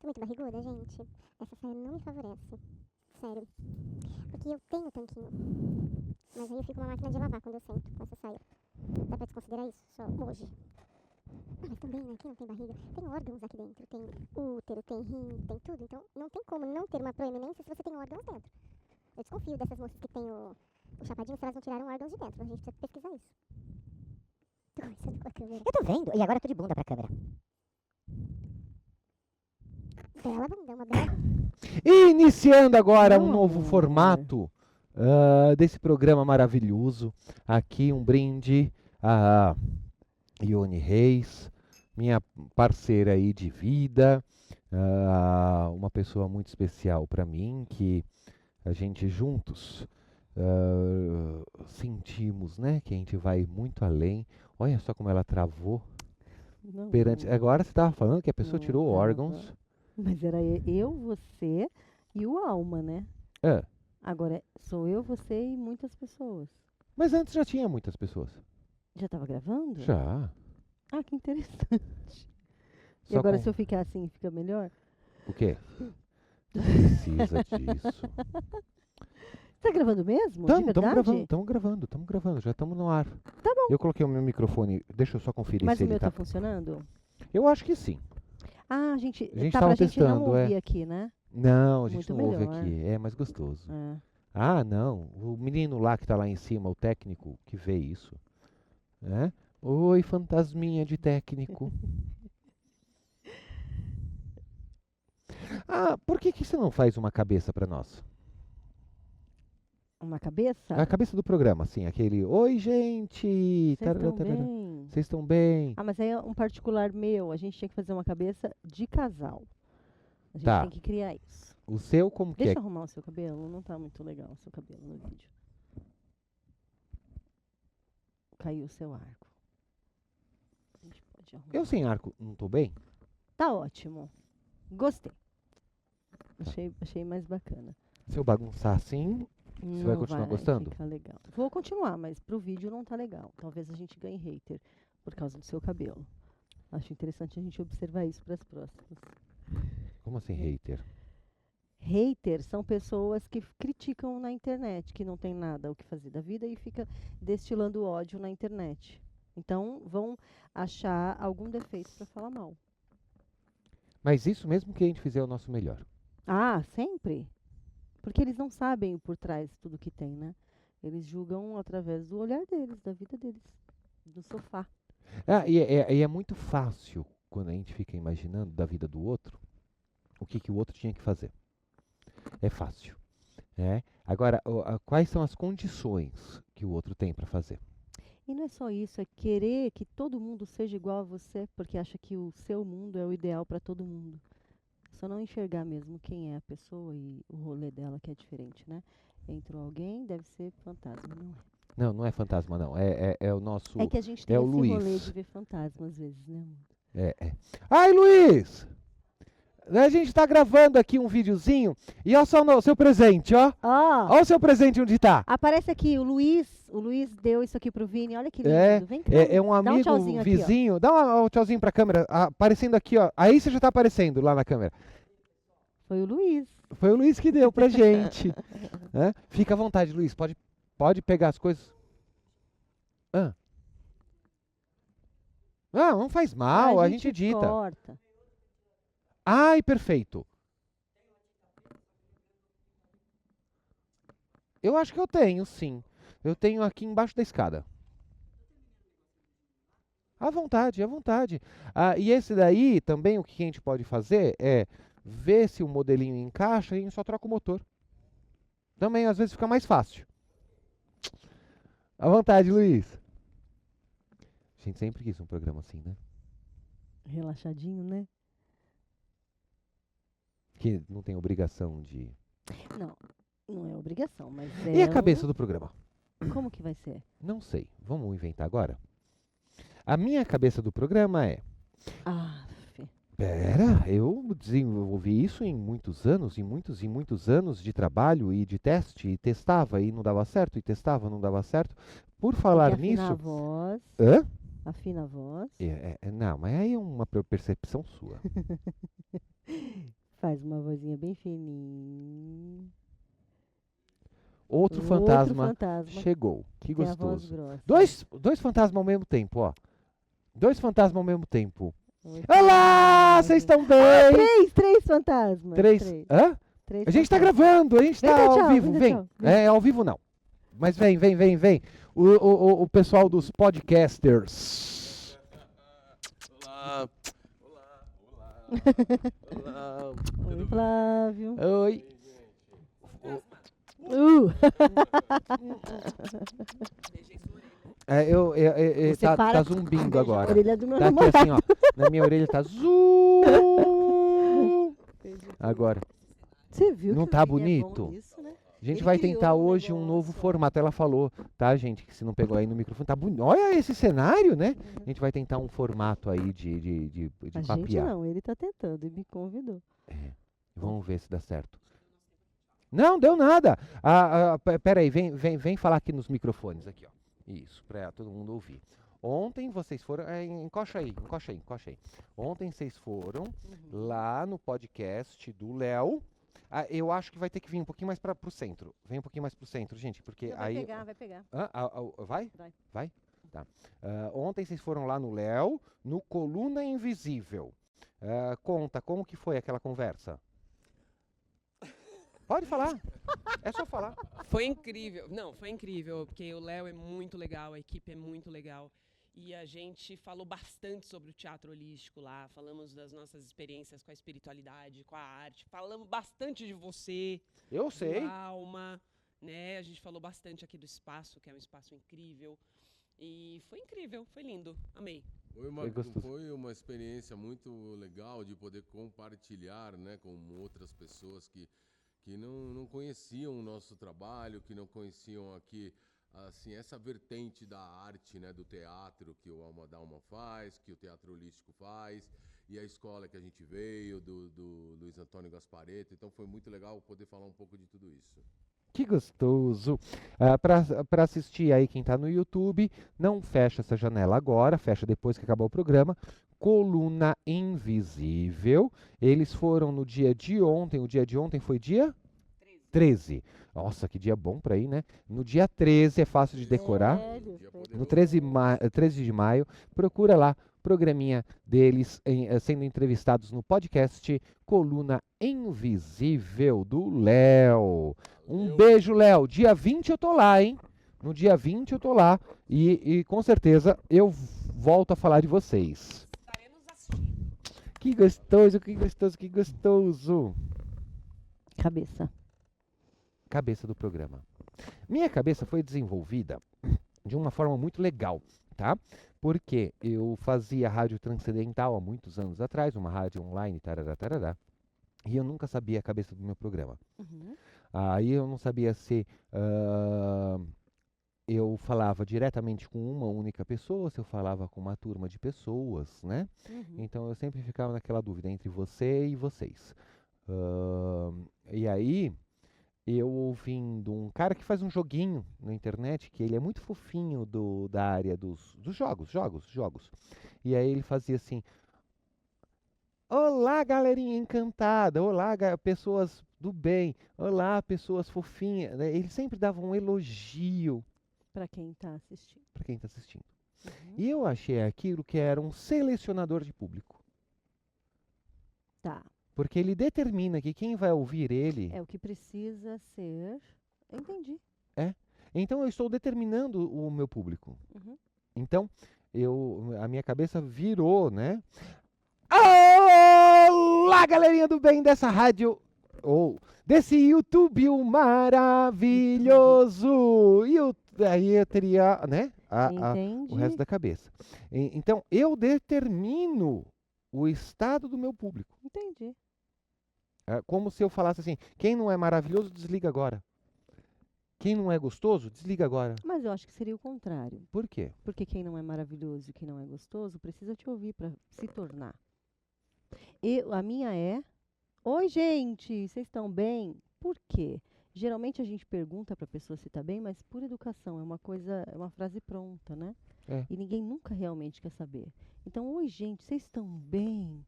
Tô muito barriguda, gente. Essa saia não me favorece. Sério. Porque eu tenho tanquinho. Mas aí eu fico uma máquina de lavar quando eu sento com essa saia. Dá pra desconsiderar isso? Só hoje. Ah, mas também, né? Quem não tem barriga? Tem órgãos aqui dentro. Tem útero, tem rim, tem tudo. Então não tem como não ter uma proeminência se você tem órgãos dentro. Eu desconfio dessas moças que têm o chapadinho se elas não tiraram órgãos de dentro. A gente precisa pesquisar isso. Tô conversando com a câmera. Eu tô vendo. E agora eu tô de bunda pra câmera. Bela bunda, uma bela. Iniciando agora um Não, novo amor. formato desse programa maravilhoso. Aqui um brinde a Ione Reis, minha parceira aí de vida, uma pessoa muito especial para mim, que a gente juntos sentimos, né, que a gente vai muito além. Olha só como ela travou. Não, Agora você estava falando que a pessoa não tirou tava. órgãos. Mas era eu, você e o Alma, né? É, Agora sou eu, você e muitas pessoas. mas antes já tinha muitas pessoas. Já tava gravando? Já. Ah, que interessante. E Só agora com- se eu ficar assim, fica melhor? O quê? Não precisa disso. Você tá gravando mesmo? De Estamos verdade? gravando, já estamos no ar. Tá bom. Eu coloquei o meu microfone, deixa eu só conferir Mas se o ele meu tá tá. funcionando? Eu acho que sim. Ah, a gente A gente tá tava pra gente não testando, ouvir aqui, né? Não, a gente Muito não ouve melhor. aqui, é mais gostoso. É. Ah, não, o menino lá que tá lá em cima, o técnico que vê isso, né? Oi, fantasminha de técnico. Ah, por que você não faz uma cabeça pra nós? Uma cabeça? A cabeça do programa, assim, aquele oi, gente. Vocês Tarará, estão tarará. bem? Vocês estão bem? Ah, mas aí é um particular meu. A gente tinha que fazer uma cabeça de casal. A gente Tá. tem que criar isso. O seu como que é? Deixa eu arrumar o seu cabelo. Não tá muito legal o seu cabelo no vídeo. Caiu o seu arco. A gente pode arrumar. Eu sem arco, não tô bem? Tá ótimo. Gostei. Achei mais bacana. Se eu bagunçar assim, você vai Não continuar gostando? Ficar legal. Vou continuar, mas pro vídeo não tá legal. Talvez a gente ganhe hater por causa do seu cabelo. Acho interessante a gente observar isso para as próximas. Como assim, hater? Haters são pessoas que criticam na internet, que não tem nada o que fazer da vida e fica destilando ódio na internet. Então vão achar algum defeito para falar mal. Mas isso mesmo que a gente fizer o nosso melhor. Ah, sempre? Porque eles não sabem por trás tudo que tem, né? Eles julgam através do olhar deles, da vida deles, do sofá. E é muito fácil quando a gente fica imaginando da vida do outro o que o outro tinha que fazer. É fácil. Né? Agora, quais são as condições que o outro tem para fazer? E não é só isso, é querer que todo mundo seja igual a você, porque acha que o seu mundo é o ideal para todo mundo. Só não enxergar mesmo quem é a pessoa e o rolê dela que é diferente, né? Entrou alguém, deve ser fantasma, não é? Não, não é fantasma, não. É o nosso. É que a gente tem é o esse Luiz. rolê de ver fantasma às vezes, né, amor? Ai, Luiz! A gente tá gravando aqui um videozinho e olha só o seu presente, ó. Ó, Olha o seu presente onde tá. aparece aqui o Luiz. O Luiz deu isso aqui pro Vini. Olha que lindo. É, Vem cá. é um Dá um amigo tchauzinho aqui, ó. vizinho. Dá um tchauzinho pra câmera, aparecendo aqui, ó. Aí você já tá aparecendo lá na câmera. Foi o Luiz. Foi o Luiz que deu pra gente. Né? Fica à vontade, Luiz. Pode pegar as coisas. Não faz mal, a gente edita. Corta. Ai, perfeito. Eu acho que eu tenho, sim. Eu tenho aqui embaixo da escada. À vontade, à vontade. E esse daí, também, o que a gente pode fazer é ver se o modelinho encaixa e a gente só troca o motor. Também, às vezes, fica mais fácil. À vontade, Luiz. A gente sempre quis um programa assim, né? Relaxadinho, né? Que não tem obrigação de... Não, não é obrigação, mas E a cabeça do programa? Como que vai ser? Não sei. Vamos inventar agora? A minha cabeça do programa é... Ah, Pera, eu desenvolvi isso em muitos anos, em muitos anos de trabalho e de teste, e testava e não dava certo, e testava, não dava certo. Por falar tem que afinar nisso... a voz. Hã? Afina a voz. Não, mas aí é uma percepção sua. Faz uma vozinha bem fininha. Outro Outro fantasma fantasma chegou. Que tem a voz gostoso. grossa. Dois fantasmas ao mesmo tempo, ó. Dois fantasmas ao mesmo tempo. Oi, Olá, fantasma. vocês estão bem? Três fantasmas. Três. Hã? Três A gente tá fantasmas. gravando, a gente Vem tá dar ao tchau, vivo, vem dar vem. tchau, vem. É, ao vivo não. Mas vem. O pessoal dos podcasters. Olá. Olá. Oi, Flávio. Oi. Você Tá para zumbindo beijar a agora. orelha do meu Tá aqui namorado. assim, ó. Na minha orelha tá zoom. Agora. Você viu Não que tá o Vini é bom bonito? nisso, né? A gente Ele vai criou tentar um hoje um novo negócio. formato. Ela falou, tá, gente? Que se não pegou aí no microfone, tá bonito. Olha esse cenário, né? A gente vai tentar um formato aí de A gente papear. não, ele tá tentando e me convidou. Vamos ver se dá certo. Não, deu nada. Peraí, vem falar aqui nos microfones, aqui, ó. Isso, pra todo mundo ouvir. Ontem vocês foram. Encoxa aí. Ontem vocês foram lá no podcast do Léo. Eu acho que vai ter que vir um pouquinho mais pro centro. Vem um pouquinho mais pro centro, gente, porque Vai aí. pegar, vai pegar. Vai? Vai. Vai? Tá. Ontem vocês foram lá no Léo, no Coluna Invisível. Conta, como que foi aquela conversa? Pode falar. É só falar. Foi incrível. Não, foi incrível, porque o Léo é muito legal, a equipe é muito legal. E a gente falou bastante sobre o teatro holístico lá, falamos das nossas experiências com a espiritualidade, com a arte, falamos bastante de você, Eu sei. da alma, né? A gente falou bastante aqui do espaço, que é um espaço incrível. E foi incrível, foi lindo, amei. Foi gostoso. Foi uma experiência muito legal de poder compartilhar, né, com outras pessoas que não conheciam o nosso trabalho, que não conheciam aqui assim, essa vertente da arte, né, do teatro que o Alma da Alma faz, que o Teatro Holístico faz, e a escola que a gente veio, do Luiz Antônio Gasparetto. Então foi muito legal poder falar um pouco de tudo isso. Que gostoso. Para assistir aí quem tá no YouTube, não fecha essa janela agora, fecha depois que acabar o programa. Coluna Invisível. Eles foram no dia de ontem. O dia de ontem foi dia 13. Nossa, que dia bom para ir, né? No dia 13 é fácil de decorar. No 13 de maio, procura lá, programinha deles sendo entrevistados no podcast Coluna Invisível do Léo. Um beijo, Léo. Dia 20 eu tô lá, hein? No dia 20 eu tô lá e com certeza eu volto a falar de vocês. Estaremos assistindo. Que gostoso, que gostoso, que gostoso. Cabeça do programa. Minha cabeça foi desenvolvida de uma forma muito legal, tá? Porque eu fazia rádio transcendental há muitos anos atrás, uma rádio online, tarará, e eu nunca sabia a cabeça do meu programa. Aí eu não sabia se eu falava diretamente com uma única pessoa, se eu falava com uma turma de pessoas, né? Então eu sempre ficava naquela dúvida entre você e vocês. E aí, eu ouvindo um cara que faz um joguinho na internet, que ele é muito fofinho da área dos jogos. E aí ele fazia assim: olá, galerinha encantada, olá, pessoas do bem, olá, pessoas fofinhas. Né? Ele sempre dava um elogio Para quem tá assistindo. para quem está assistindo. E eu achei aquilo que era um selecionador de público. Tá. Porque ele determina que quem vai ouvir ele... É o que precisa ser. Entendi. Então eu estou determinando o meu público. Então, a minha cabeça virou, né? Olá, galerinha do bem dessa rádio, ou desse YouTube maravilhoso. E aí eu teria, né, Entendi. o resto da cabeça. Então, eu determino o estado do meu público. Entendi. É como se eu falasse assim: quem não é maravilhoso, desliga agora. Quem não é gostoso, desliga agora. Mas eu acho que seria o contrário. Por quê? Porque quem não é maravilhoso e quem não é gostoso precisa te ouvir para se tornar. A minha é: oi, gente, vocês estão bem? Por quê? Geralmente a gente pergunta para a pessoa se está bem, mas por educação, é uma frase pronta, né? É. E ninguém nunca realmente quer saber. Então, oi, gente, vocês estão bem?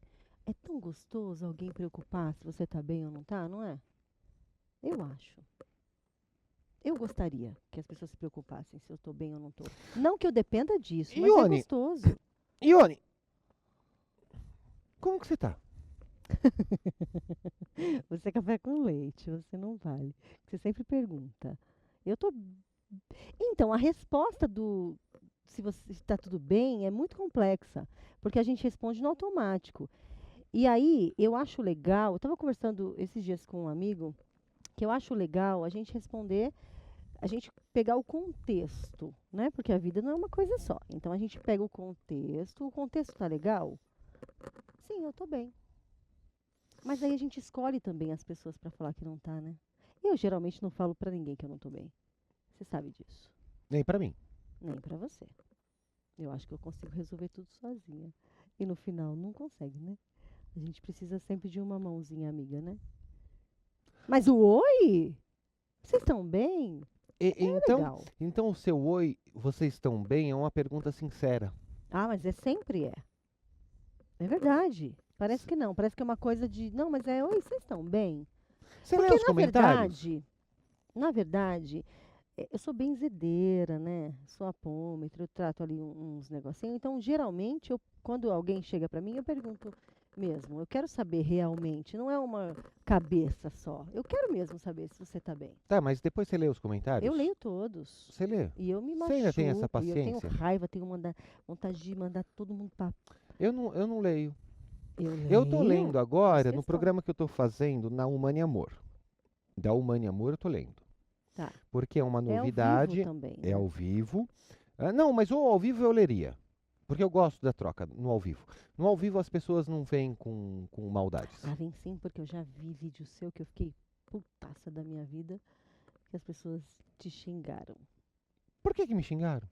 É tão gostoso alguém preocupar se você tá bem ou não tá, não é? Eu acho. Eu gostaria que as pessoas se preocupassem se eu tô bem ou não tô. Não que eu dependa disso, mas é Ione. gostoso. Ione, como que você tá? Você é café com leite, você não vale. Você sempre pergunta. Eu tô. Então, a resposta do se você está tudo bem é muito complexa, porque a gente responde no automático. E aí, eu acho legal, eu estava conversando esses dias com um amigo, que eu acho legal a gente responder, a gente pegar o contexto, né? Porque a vida não é uma coisa só. Então, a gente pega o contexto tá legal? Sim, eu tô bem. Mas aí a gente escolhe também as pessoas para falar que não tá, né? Eu geralmente não falo para ninguém que eu não tô bem. Você sabe disso. Nem pra mim. Nem para você. Eu acho que eu consigo resolver tudo sozinha. E no final não consegue, né? A gente precisa sempre de uma mãozinha amiga, né? Mas o oi? Vocês estão bem? Então, Legal. então o seu oi, vocês estão bem, é uma pergunta sincera. Ah, mas sempre é. É verdade. Parece que não. Parece que é uma coisa de. Não, mas é oi, vocês estão bem? Você lê Porque os comentários? na verdade, eu sou benzedeira, né? Sou apômetra, eu trato ali uns negocinhos. Então, geralmente, quando alguém chega para mim, eu pergunto mesmo. Eu quero saber realmente, não é uma cabeça só. Eu quero mesmo saber se você está bem. Tá, mas depois você lê os comentários? Eu leio todos. Você lê? E eu me Você ainda tem essa machuco, e eu tenho paciência? raiva, tenho vontade de mandar todo mundo para. Eu não leio. Eu Eu tô leio. lendo agora, Vocês no estão. programa que eu tô fazendo, na Humane Amor. Da Humane Amor eu tô lendo. Tá. Porque é uma É ao vivo novidade, também. é né? ao vivo. Não, mas o ao vivo eu leria. Porque eu gosto da troca no ao vivo. No ao vivo as pessoas não vêm com maldades. Ah, vem sim, porque eu já vi vídeo seu que eu fiquei putaça da minha vida, que as pessoas te xingaram. Por que me xingaram?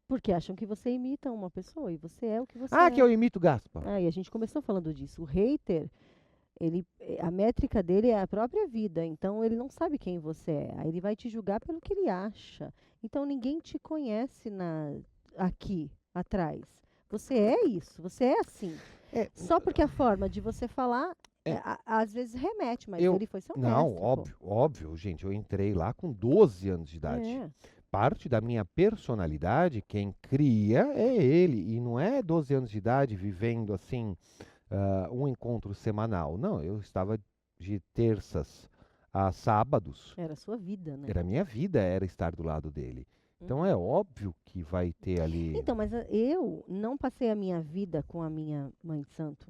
Porque acham que você imita uma pessoa e você é o que você Ah, é. que eu imito Gaspa. Ah, e a gente começou falando disso. O hater, a métrica dele é a própria vida, então ele não sabe quem você é. Aí ele vai te julgar pelo que ele acha. Então ninguém te conhece aqui, atrás. Você é isso, você é assim. É, Só porque a forma de você falar, É. às vezes remete, mas Eu- ele foi seu Não, mestre, pô. óbvio, gente. Eu entrei lá com 12 anos de idade. É. Parte da minha personalidade, quem cria é ele. E não é 12 anos de idade vivendo assim, um encontro semanal. Não, eu estava de terças a sábados. Era a sua vida, né? Era a minha vida, era estar do lado dele. Então é óbvio que vai ter ali. Então, mas eu não passei a minha vida com a minha mãe de santo.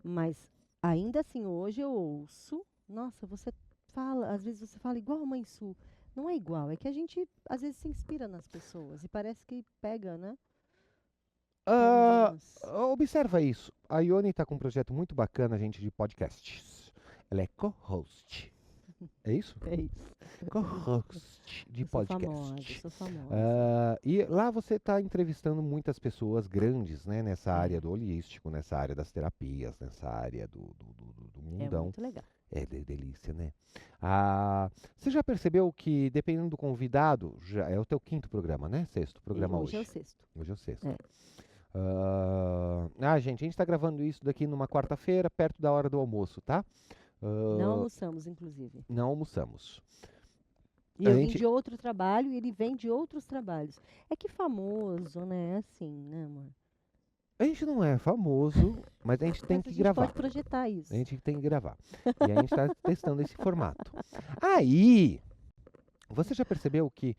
Mas ainda assim, hoje eu ouço, nossa, você fala, às vezes você fala igual a mãe Su. Não é igual, é que a gente às vezes se inspira nas pessoas e parece que pega, né? Ah, Pega observa isso. A Ione está com um projeto muito bacana, gente, de podcasts. Ela é co-host. É isso? É isso. Co-host de Eu sou famosa, podcast. eu sou famosa. E lá você está entrevistando muitas pessoas grandes, né? Nessa É. área do holístico, nessa área das terapias, nessa área do É mundão. muito legal. É delícia, né? Você já percebeu que, dependendo do convidado, já é o teu quinto programa, né? Sexto programa Hoje é o hoje. sexto. Hoje é o sexto. É. Gente, a gente está gravando isso daqui numa quarta-feira, perto da hora do almoço, tá? Não almoçamos, inclusive. Não almoçamos. E A eu vim gente- de outro trabalho e ele vem de outros trabalhos. É que famoso, né? É assim, né, amor? A gente não é famoso, mas a gente tem Mas que a gente gravar. pode projetar isso. A gente tem que gravar. E a gente está testando esse formato. Aí, você já percebeu que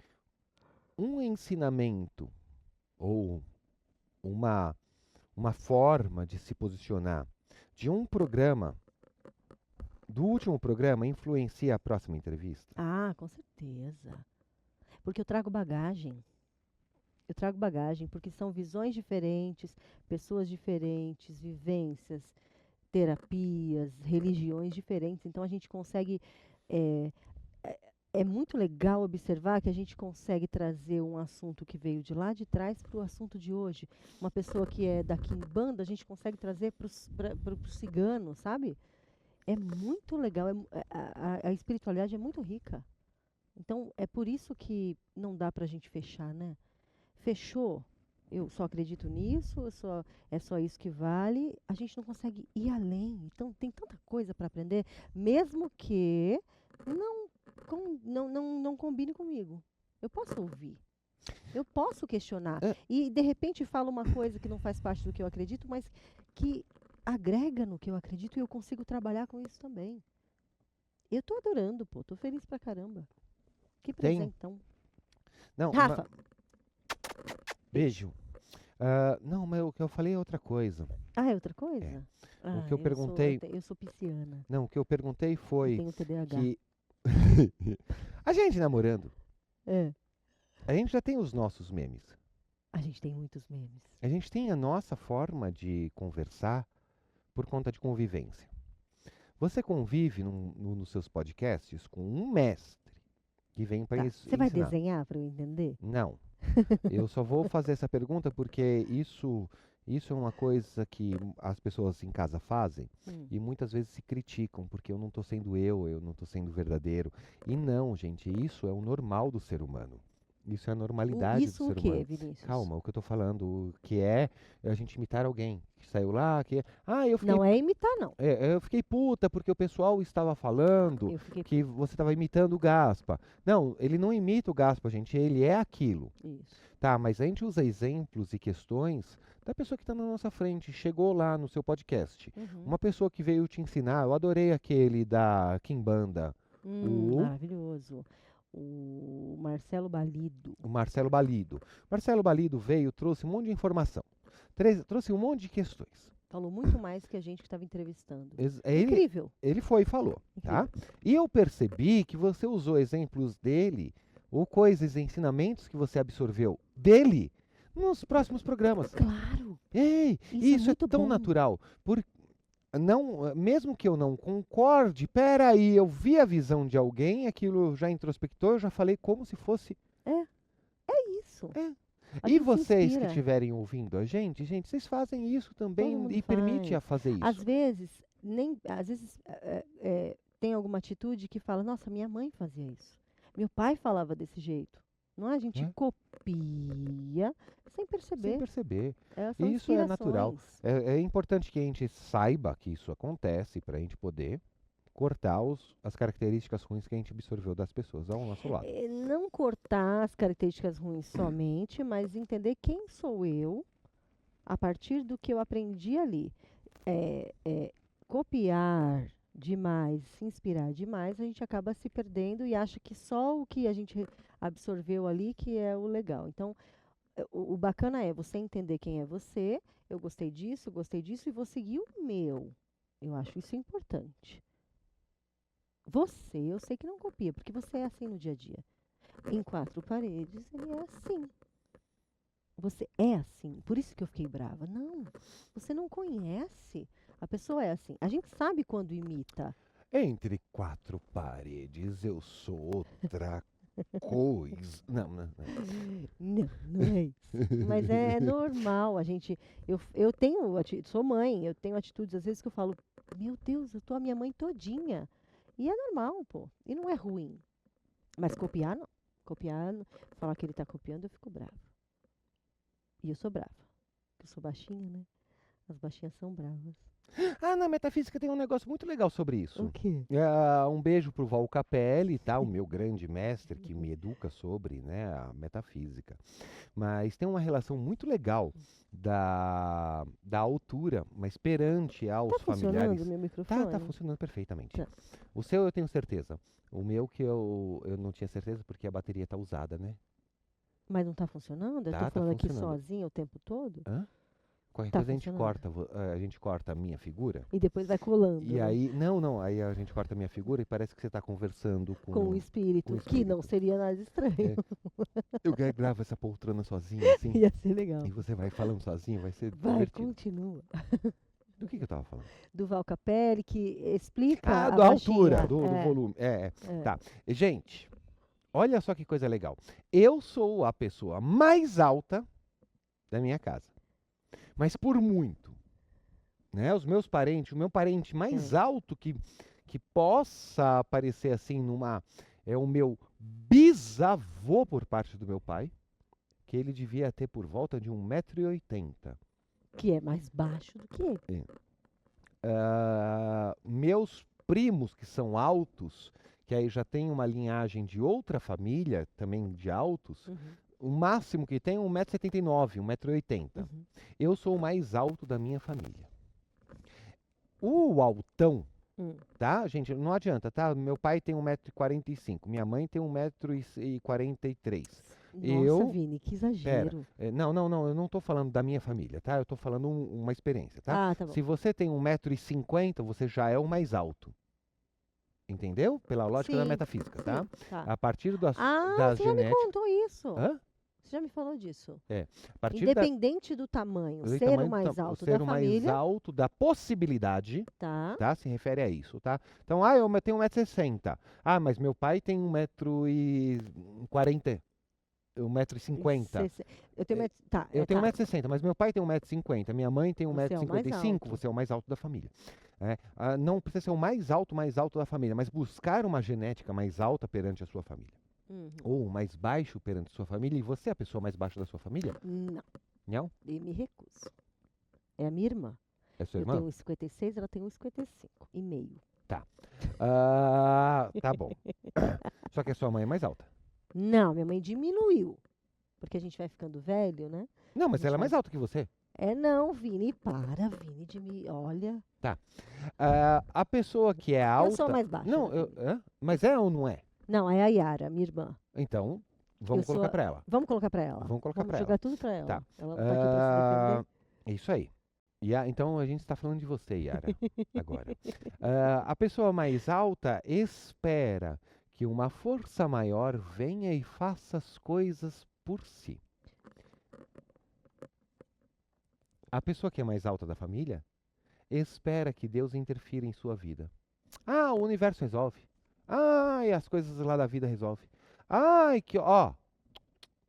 um ensinamento ou uma forma de se posicionar de um programa, do último programa, influencia a próxima entrevista? Ah, com certeza. Porque eu trago bagagem. Eu trago bagagem porque são visões diferentes, pessoas diferentes, vivências, terapias, religiões diferentes. Então a gente consegue. É, é muito legal observar que a gente consegue trazer um assunto que veio de lá de trás para o assunto de hoje. Uma pessoa que é da Quimbanda, a gente consegue trazer para o cigano, sabe? É muito legal. A espiritualidade é muito rica. Então, é por isso que não dá para a gente fechar, né? Fechou, Eu só acredito nisso, é só isso que vale. A gente não consegue ir além. Então, tem tanta coisa para aprender, mesmo que não combine comigo. Eu posso ouvir. Eu posso questionar. É. E, de repente, falo uma coisa que não faz parte do que eu acredito, mas que agrega no que eu acredito e eu consigo trabalhar com isso também. Eu tô adorando, pô. Tô feliz pra caramba. Que Tem- presentão. Não, Rafa, beijo. Não, mas o que eu falei é outra coisa. é outra coisa? O que eu perguntei- Eu sou pisciana. Não, o que eu perguntei Eu foi tenho TDAH. que a gente namorando, É. a gente já tem os nossos memes. A gente tem muitos memes. A gente tem a nossa forma de conversar por conta de convivência. Você convive nos seus podcasts com um mestre que vem para Tá. ensinar. Você vai desenhar para eu entender? Não. Eu só vou fazer essa pergunta porque isso é uma coisa que as pessoas em casa fazem e muitas vezes se criticam porque eu não estou sendo eu não estou sendo verdadeiro. E não, gente, isso é o normal do ser humano. Isso é a normalidade Isso do o ser quê, humano. Vinícius? Calma, o que eu tô falando, que é a gente imitar alguém que saiu lá, eu fiquei, Não é imitar, não. eu fiquei puta porque o pessoal estava falando Eu fiquei... que você estava imitando o Gaspa. Não, ele não imita o Gaspa, gente, ele é aquilo. Isso. Tá, mas a gente usa exemplos e questões da pessoa que está na nossa frente, chegou lá no seu podcast. Uhum. Uma pessoa que veio te ensinar, eu adorei aquele da Kimbanda, Maravilhoso. O Marcelo Balido. o Marcelo Balido. Marcelo Balido veio, trouxe um monte de informação, trouxe um monte de questões. Falou muito mais que a gente que estava entrevistando. Ele, Incrível. ele foi e falou, tá? E eu percebi que você usou exemplos dele, ou coisas, ensinamentos que você absorveu dele, nos próximos programas. Claro. Ei, Isso é isso é muito tão bom. natural. Não, mesmo que eu não concorde, peraí, eu vi a visão de alguém, aquilo já introspectou, eu já falei como se fosse. É isso. É. A E gente se vocês que inspira. estiverem ouvindo a gente, vocês fazem isso também mundo e permite faz. a fazer isso. Às vezes, tem alguma atitude que fala, nossa, minha mãe fazia isso. Meu pai falava desse jeito. Não é? A gente É. copia sem perceber. Sem perceber. São Isso é natural. inspirações. É importante que a gente saiba que isso acontece para a gente poder cortar as características ruins que a gente absorveu das pessoas ao nosso lado. Não cortar as características ruins somente, mas entender quem sou eu a partir do que eu aprendi ali. Copiar demais, se inspirar demais, a gente acaba se perdendo e acha que só o que a gente absorveu ali que é o legal. Então, o bacana é você entender quem é você, eu gostei disso e vou seguir o meu. Eu acho isso importante. Você, eu sei que não copia, porque você é assim no dia a dia. Em quatro paredes, ele é assim. Você é assim. Por isso que eu fiquei brava. Não, você não conhece. A pessoa é assim. A gente sabe quando imita. Entre quatro paredes eu sou outra coisa. Não. Não é isso. Mas é normal. Eu tenho, sou mãe, eu tenho atitudes às vezes que eu falo, meu Deus, eu tô a minha mãe todinha. E é normal, pô. E não é ruim. Mas copiar, não. Falar que ele tá copiando, eu fico brava. E eu sou brava. Eu sou baixinha, né? As baixinhas são bravas. Na metafísica tem um negócio muito legal sobre isso. O quê? Um beijo pro Val Capelli, tá? O meu grande mestre que me educa sobre, né, a metafísica. Mas tem uma relação muito legal da altura, mas perante aos Tá funcionando familiares. o meu microfone? Tá funcionando perfeitamente. Tá. O seu eu tenho certeza. O meu que eu não tinha certeza porque a bateria tá usada, né? Mas não tá funcionando? Eu Tá tô falando aqui funcionando. sozinha o tempo todo? Hã? Qualquer Tá coisa funcionando. a gente corta a minha figura. E depois vai colando. E né? aí, aí a gente corta a minha figura e parece que você tá conversando Com o espírito, com o que não espírito. seria nada estranho. Eu gravo essa poltrona sozinho, assim, Ia ser legal. e você vai falando sozinho, vai ser Vai, divertido. continua. Do que eu tava falando? Do Val Capelli, que explica a Da altura, baixinha. do volume. É. Tá. Gente, olha só que coisa legal. Eu sou a pessoa mais alta da minha casa. Mas por muito. Né? Os meus parentes, o meu parente mais alto que possa aparecer assim é o meu bisavô por parte do meu pai, que ele devia ter por volta de 1,80 m. Que é mais baixo do que ele. Meus primos, que são altos, que aí já tem uma linhagem de outra família, também de altos, o máximo que tem é 1,79 m, 1,80 m. Eu sou o mais alto da minha família. O altão, tá, gente, não adianta, tá? Meu pai tem 1,45 m, minha mãe tem 1,43 m. Nossa, Vini, que exagero. Não, eu não tô falando da minha família, tá? Eu tô falando uma experiência, tá? Tá bom. Se você tem 1,50 m, você já é o mais alto. Entendeu? Pela lógica da Sim, metafísica, tá? Tá. A partir da Você já me genética... contou isso. Hã? Você já me falou disso. A partir Independente do tamanho, do ser tamanho o mais alto ser da o mais família, alto da possibilidade, tá? tá? Se refere a isso, tá? Então, eu tenho 1,60 m. Mas meu pai tem 1,40 m. 1,50 m. Eu tenho tá, Eu tenho tá. 1,60 m, mas meu pai tem 1,50 m, minha mãe tem Você é o mais 1,55 m, alto. você é o mais alto da família. Não precisa ser o mais alto da família, mas buscar uma genética mais alta perante a sua família. Ou mais baixo perante a sua família, e você é a pessoa mais baixa da sua família? Não. Não? Eu me recuso. É a minha irmã. É sua Eu irmã? tenho 1,56, ela tem 1,55 e meio. Tá bom. Só que a sua mãe é mais alta. Não, minha mãe diminuiu. Porque a gente vai ficando velho, né? Não, mas Gente, ela é mais alta que você. Não, Vini, Vini, olha. A pessoa que é alta... Eu sou a mais baixa. Não, da família. mas é ou não é? Não, é a Yara, minha irmã. Então, vamos Eu colocar sou- pra ela. Vamos colocar pra ela. Vamos colocar pra jogar tudo pra ela. Tá. Ela tá aqui pra se defender. Isso aí. Então a gente está falando de você, Yara, agora. A pessoa mais alta espera que uma força maior venha e faça as coisas por si. A pessoa que é mais alta da família espera que Deus interfira em sua vida. O universo resolve. E as coisas lá da vida resolvem. A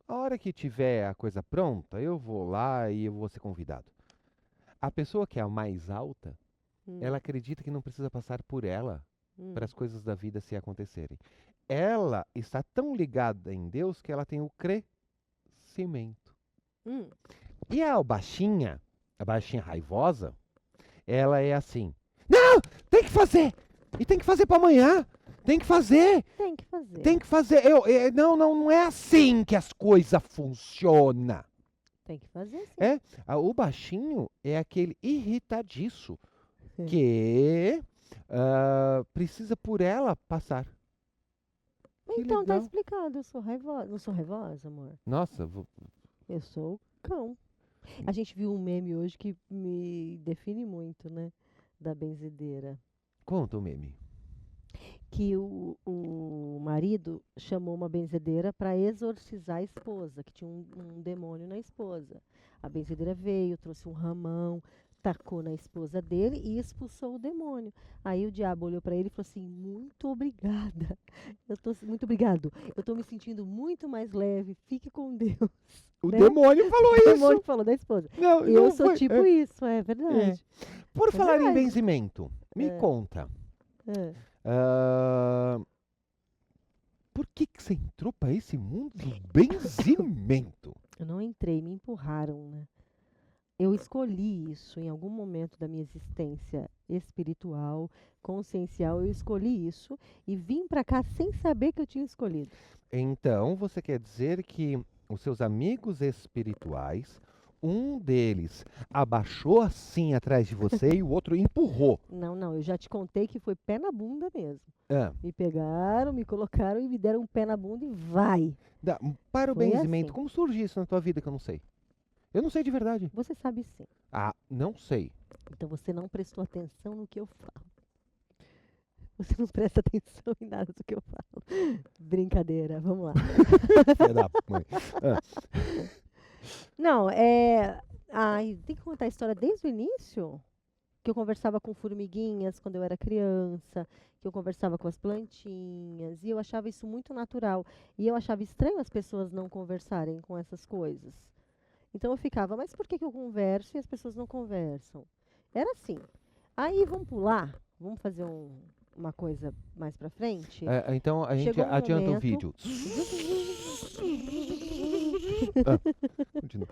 hora que tiver a coisa pronta, eu vou lá e eu vou ser convidado. A pessoa que é a mais alta, ela acredita que não precisa passar por ela para as coisas da vida se acontecerem. Ela está tão ligada em Deus que ela tem o crescimento. E a baixinha raivosa, ela é assim: não, tem que fazer! E tem que fazer para amanhã! Tem que fazer! Tem que fazer. Tem que fazer! Não é assim que as coisas funcionam. Tem que fazer sim. O baixinho é aquele irritadiço que precisa por ela passar. Que Então tá legal. explicado, eu sou raivosa. Não sou raivosa, amor? Nossa, Eu sou cão. A gente viu um meme hoje que me define muito, né? Da benzedeira. conta o meme. Que o marido chamou uma benzedeira para exorcizar a esposa, que tinha um demônio na esposa. A benzedeira veio, trouxe um ramão, tacou na esposa dele e expulsou o demônio. Aí o diabo olhou para ele e falou assim: muito obrigada. Muito obrigado. Eu estou me sentindo muito mais leve. Fique com Deus. O Né? demônio falou O isso. demônio falou da esposa. Não, Eu não sou foi- tipo isso, é verdade. Por É falar em verdade. benzimento, me conta. É. Por que você entrou para esse mundo do benzimento? Eu não entrei, me empurraram, né? Eu escolhi isso em algum momento da minha existência espiritual, consciencial. Eu escolhi isso e vim para cá sem saber que eu tinha escolhido. Então, você quer dizer que os seus amigos espirituais, um deles abaixou assim atrás de você e o outro empurrou. Não, eu já te contei que foi pé na bunda mesmo. Ah, Me pegaram, me colocaram e me deram um pé na bunda e vai. para o Foi benzimento, assim. como surge isso na tua vida que eu não sei? Eu não sei de verdade. Você sabe sim. Não sei. Então você não prestou atenção no que eu falo. Você não presta atenção em nada do que eu falo. Brincadeira, vamos lá. Filha da mãe. Não, tem que contar a história desde o início? Que eu conversava com formiguinhas quando eu era criança, que eu conversava com as plantinhas, e eu achava isso muito natural. E eu achava estranho as pessoas não conversarem com essas coisas. Então eu ficava, mas por que eu converso e as pessoas não conversam? Era assim. Aí vamos pular, vamos fazer uma coisa mais pra frente. Então a gente Chegou um adianta o momento- vídeo. Continua.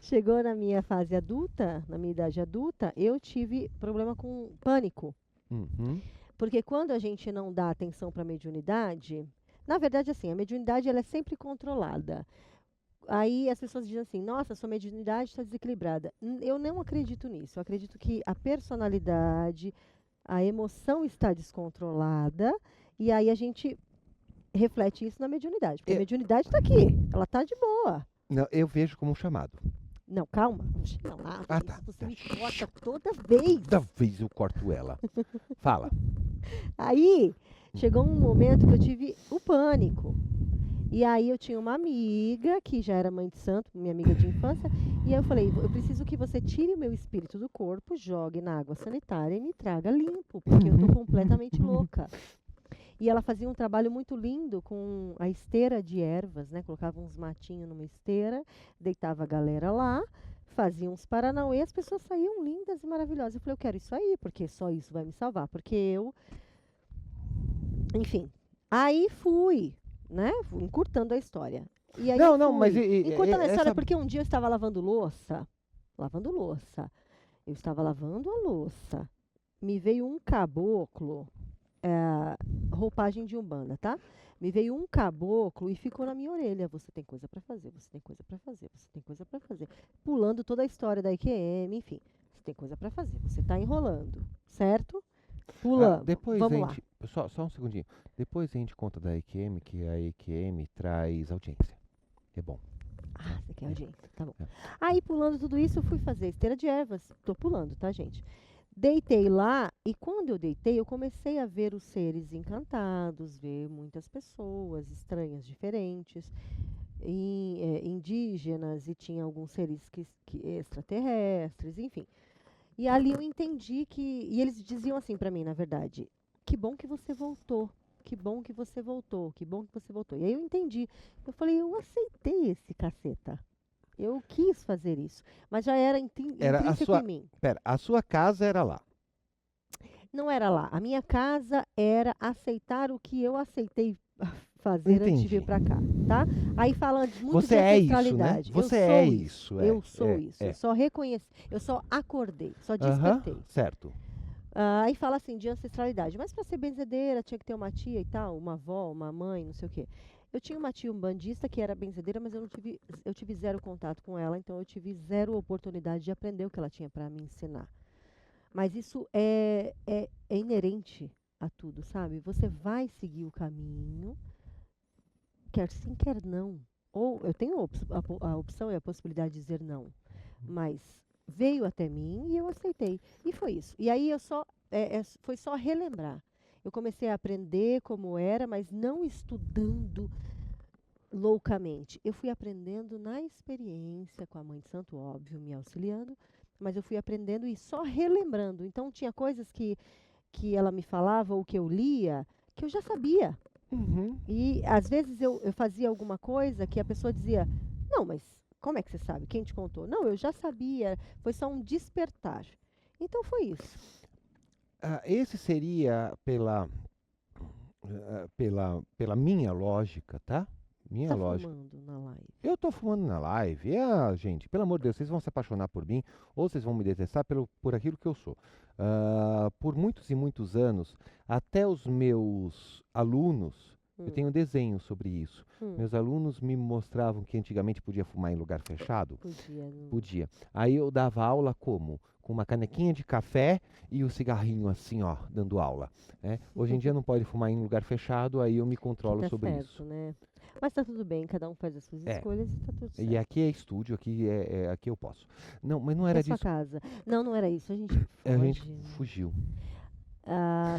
Chegou na minha fase adulta, na minha idade adulta, eu tive problema com pânico. Uhum. Porque quando a gente não dá atenção para a mediunidade, na verdade, assim, a mediunidade ela é sempre controlada. Aí as pessoas dizem assim, nossa, sua mediunidade está desequilibrada. Eu não acredito nisso. Eu acredito que a personalidade, a emoção está descontrolada, e aí a gente reflete isso na mediunidade. Porque a mediunidade está aqui, ela está de boa. Não, eu vejo como um chamado. Não, calma. Não chega lá. Ah, isso tá. Você me corta toda vez. Toda vez eu corto ela. Fala. Aí, chegou um momento que eu tive o pânico. E aí eu tinha uma amiga, que já era mãe de santo, minha amiga de infância, e aí eu falei, eu preciso que você tire o meu espírito do corpo, jogue na água sanitária e me traga limpo, porque eu tô completamente louca. E ela fazia um trabalho muito lindo com a esteira de ervas, né? Colocava uns matinhos numa esteira, deitava a galera lá, fazia uns paranauê, as pessoas saíam lindas e maravilhosas. Eu falei, eu quero isso aí, porque só isso vai me salvar. Porque eu... Enfim, aí fui, né? Fui encurtando a história. E aí Não, eu não, fui mas encurtando a história essa... porque um dia eu estava lavando louça. Lavando louça. Eu estava lavando a louça. Me veio um caboclo... roupagem de umbanda, tá? Me veio um caboclo e ficou na minha orelha. Você tem coisa pra fazer, você tem coisa pra fazer, você tem coisa pra fazer. Pulando toda a história da IQM, enfim. Você tem coisa pra fazer, você tá enrolando, certo? Pulando. depois Vamos a lá. gente... Só um segundinho. Depois a gente conta da EQM, que a EQM traz audiência. É bom. Ah, você quer audiência, tá bom. É. Aí, pulando tudo isso, eu fui fazer esteira de ervas. Tô pulando, tá, gente? Deitei lá e quando eu deitei, eu comecei a ver os seres encantados, ver muitas pessoas estranhas, diferentes, indígenas, e tinha alguns seres extraterrestres, enfim. E ali eu entendi que... E eles diziam assim pra mim, na verdade, que bom que você voltou, que bom que você voltou, que bom que você voltou. E aí eu entendi. Eu falei, eu aceitei esse caceta. Eu quis fazer isso, mas já era Era a intrínseco sua... em mim. Pera, a sua casa era lá. Não era lá. A minha casa era aceitar o que eu aceitei fazer antes de vir Entendi. pra cá, tá? Aí falando muito Você de é isso, né? ancestralidade. Você eu é sou isso. Eu sou isso. É. Eu só reconheci, eu só acordei, só Aham, despertei. certo. Aí fala assim de ancestralidade. Mas para ser benzedeira tinha que ter uma tia e tal, uma avó, uma mãe, não sei o quê. Eu tinha uma tia umbandista que era benzedeira, mas eu tive zero contato com ela, então eu tive zero oportunidade de aprender o que ela tinha para me ensinar. Mas isso é inerente a tudo, sabe? Você vai seguir o caminho, quer sim, quer não. Ou eu tenho a opção e a possibilidade de dizer não, mas veio até mim e eu aceitei. E foi isso. E aí foi só relembrar. Eu comecei a aprender como era, mas não estudando loucamente. Eu fui aprendendo na experiência, com a Mãe de Santo, óbvio, me auxiliando, mas eu fui aprendendo e só relembrando. Então, tinha coisas que ela me falava ou que eu lia que eu já sabia. Uhum. E, às vezes, eu fazia alguma coisa que a pessoa dizia, não, mas como é que você sabe? Quem te contou? Não, eu já sabia, foi só um despertar. Então, foi isso. Esse seria pela minha lógica, tá? Minha Tá lógica. fumando na live. Eu tô fumando na live. Gente, pelo amor de Deus, vocês vão se apaixonar por mim ou vocês vão me detestar por aquilo que eu sou. Por muitos e muitos anos, até os meus alunos, eu tenho desenhos sobre isso. Meus alunos me mostravam que antigamente podia fumar em lugar fechado. Podia. Não. Podia. Aí eu dava aula como? Com uma canequinha de café e o cigarrinho assim, ó, dando aula. Né? Hoje em dia não pode fumar em lugar fechado, aí eu me controlo Tá sobre certo, isso. né? Mas tá tudo bem, cada um faz as suas escolhas e tá tudo certo. E aqui é estúdio, aqui eu posso. Não, mas não era É sua disso. casa. Não era isso. A gente A gente foge. fugiu.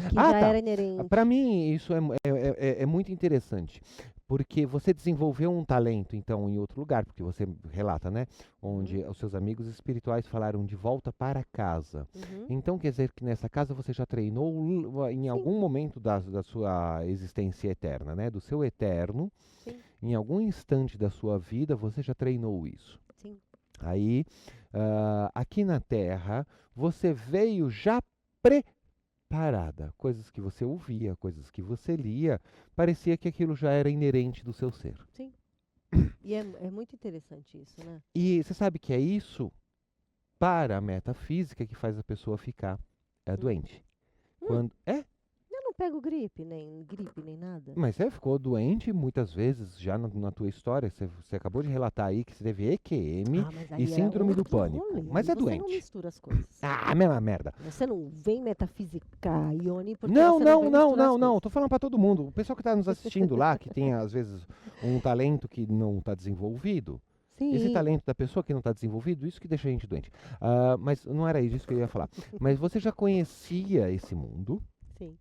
Que já tá. era inerente. Para mim, isso é muito interessante. Porque você desenvolveu um talento, então, em outro lugar, porque você relata, né? Onde os seus amigos espirituais falaram de volta para casa. Então, quer dizer que nessa casa você já treinou em algum momento da sua existência eterna, né? Do seu eterno. Sim. Em algum instante da sua vida, você já treinou isso. parada. Coisas que você ouvia, coisas que você lia, parecia que aquilo já era inerente do seu ser. Sim. E é muito interessante isso, né? E você sabe que é isso, para a metafísica, que faz a pessoa ficar doente. Quando, Eu não pego gripe, nem nada. mas você ficou doente muitas vezes já na tua história. Você acabou de relatar aí que você teve EQM Mas e aí é síndrome do outro pânico. rolê, Mas aí é você não doente. mistura as coisas. Ah, mesma merda. Você não vem metafisicar, Ione, porque Não, você não, vai não, misturar não, as não. coisas. Tô falando pra todo mundo. O pessoal que tá nos assistindo lá, que tem às vezes um talento que não tá desenvolvido. Esse Sim. talento da pessoa que não tá desenvolvido, isso que deixa a gente doente. Mas não era isso que eu ia falar. Mas você já conhecia esse mundo. Sim.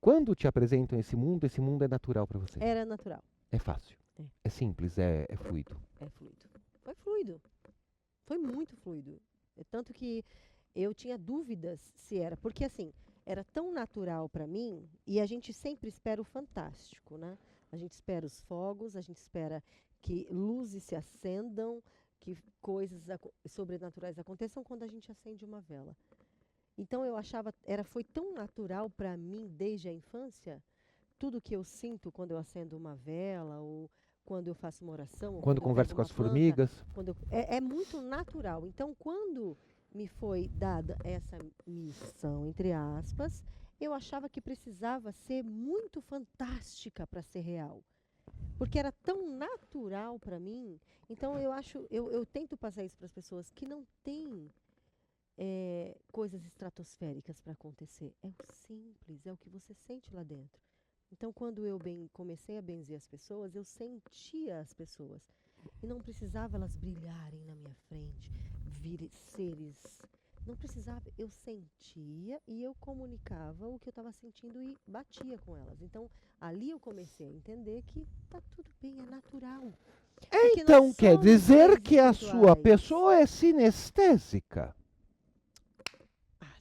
Quando te apresentam esse mundo é natural pra você. Era natural. É fácil. É. É simples, é fluido. É fluido. Foi fluido. Foi muito fluido. Tanto que eu tinha dúvidas se era. Porque, assim, era tão natural para mim, e a gente sempre espera o fantástico, né? A gente espera os fogos, a gente espera que luzes se acendam, que coisas sobrenaturais aconteçam quando a gente acende uma vela. Então eu achava, foi tão natural para mim desde a infância, tudo que eu sinto quando eu acendo uma vela, ou quando eu faço uma oração, ou Quando eu conversa pego com uma as planta, formigas. é muito natural. Então, quando me foi dada essa missão, entre aspas, eu achava que precisava ser muito fantástica para ser real. Porque era tão natural para mim. Então, eu tento passar isso para as pessoas que não têm coisas estratosféricas para acontecer. É o simples, é o que você sente lá dentro. Então, quando eu comecei a benzer as pessoas, eu sentia as pessoas. E não precisava elas brilharem na minha frente, virem seres. Não precisava, eu sentia e eu comunicava o que eu estava sentindo e batia com elas. Então, ali eu comecei a entender que tá tudo bem, é natural. Porque Então nós quer somos dizer seres que a sua espirituais. pessoa é sinestésica.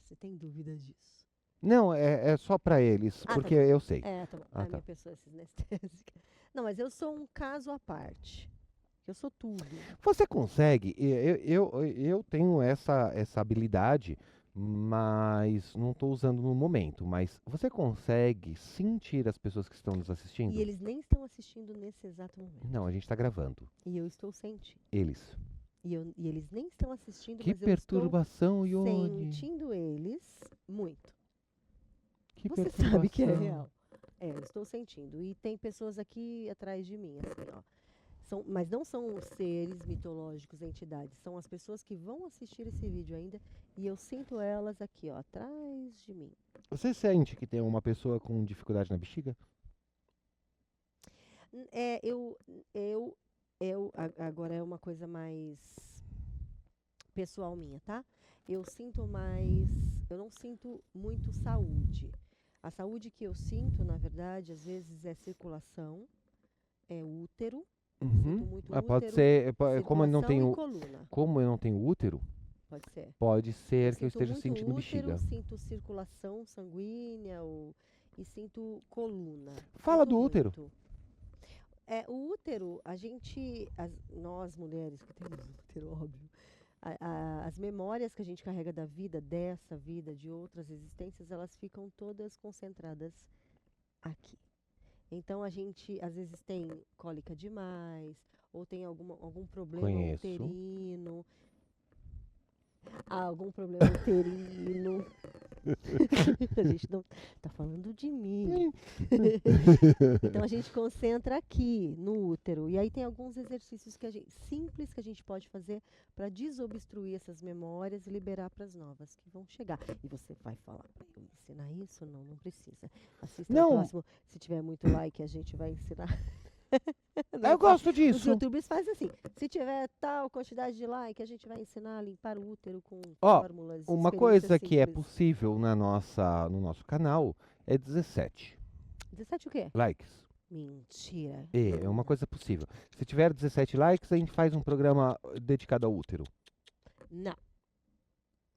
Você tem dúvida disso? Não, é só pra eles, Tá porque bom. eu sei. Tá bom. Ah, A tá. minha pessoa é sinestésica. Não, mas eu sou um caso à parte. Eu sou tudo. Você consegue, eu tenho essa habilidade, mas não estou usando no momento, mas você consegue sentir as pessoas que estão nos assistindo? E eles nem estão assistindo nesse exato momento. Não, a gente está gravando. E eu estou sentindo. Eles. E eles nem estão assistindo, Que mas eu estou perturbação, Ione. sentindo eles muito. Que Você perturbação. sabe que é real. Eu estou sentindo. E tem pessoas aqui atrás de mim, assim, ó. Mas não são seres mitológicos, entidades. São as pessoas que vão assistir esse vídeo ainda. E eu sinto elas aqui, ó, atrás de mim. Você sente que tem uma pessoa com dificuldade na bexiga? Agora é uma coisa mais pessoal minha, tá? Eu não sinto muito saúde. A saúde que eu sinto, na verdade, às vezes é circulação, é útero. Sinto muito útero, Pode ser, como eu não circulação tenho, e coluna. como eu não tenho útero, Pode ser. pode ser que eu sinto esteja muito sentindo útero, bexiga. sinto circulação sanguínea e sinto coluna. Fala Sinto do útero. muito. O útero, nós mulheres que temos útero, óbvio, as memórias que a gente carrega da vida, dessa vida, de outras existências, elas ficam todas concentradas aqui. Então a gente às vezes tem cólica demais, ou tem algum problema Conheço. uterino. Algum problema uterino. A gente não tá falando de mim. Então a gente concentra aqui no útero. E aí tem alguns exercícios simples que a gente pode fazer para desobstruir essas memórias e liberar para as novas que vão chegar. E você vai falar para eu ensinar isso? Não precisa. Assista Não. o próximo. Se tiver muito like, a gente vai ensinar. Eu gosto Os disso. youtubers fazem assim. Se tiver tal quantidade de like, a gente vai ensinar a limpar o útero com Ó, fórmulas. Uma experiências coisa que é simples. possível no nosso canal é 17 17 o quê? likes. Mentira. É uma coisa possível. Se tiver 17 likes, a gente faz um programa dedicado ao útero. Não.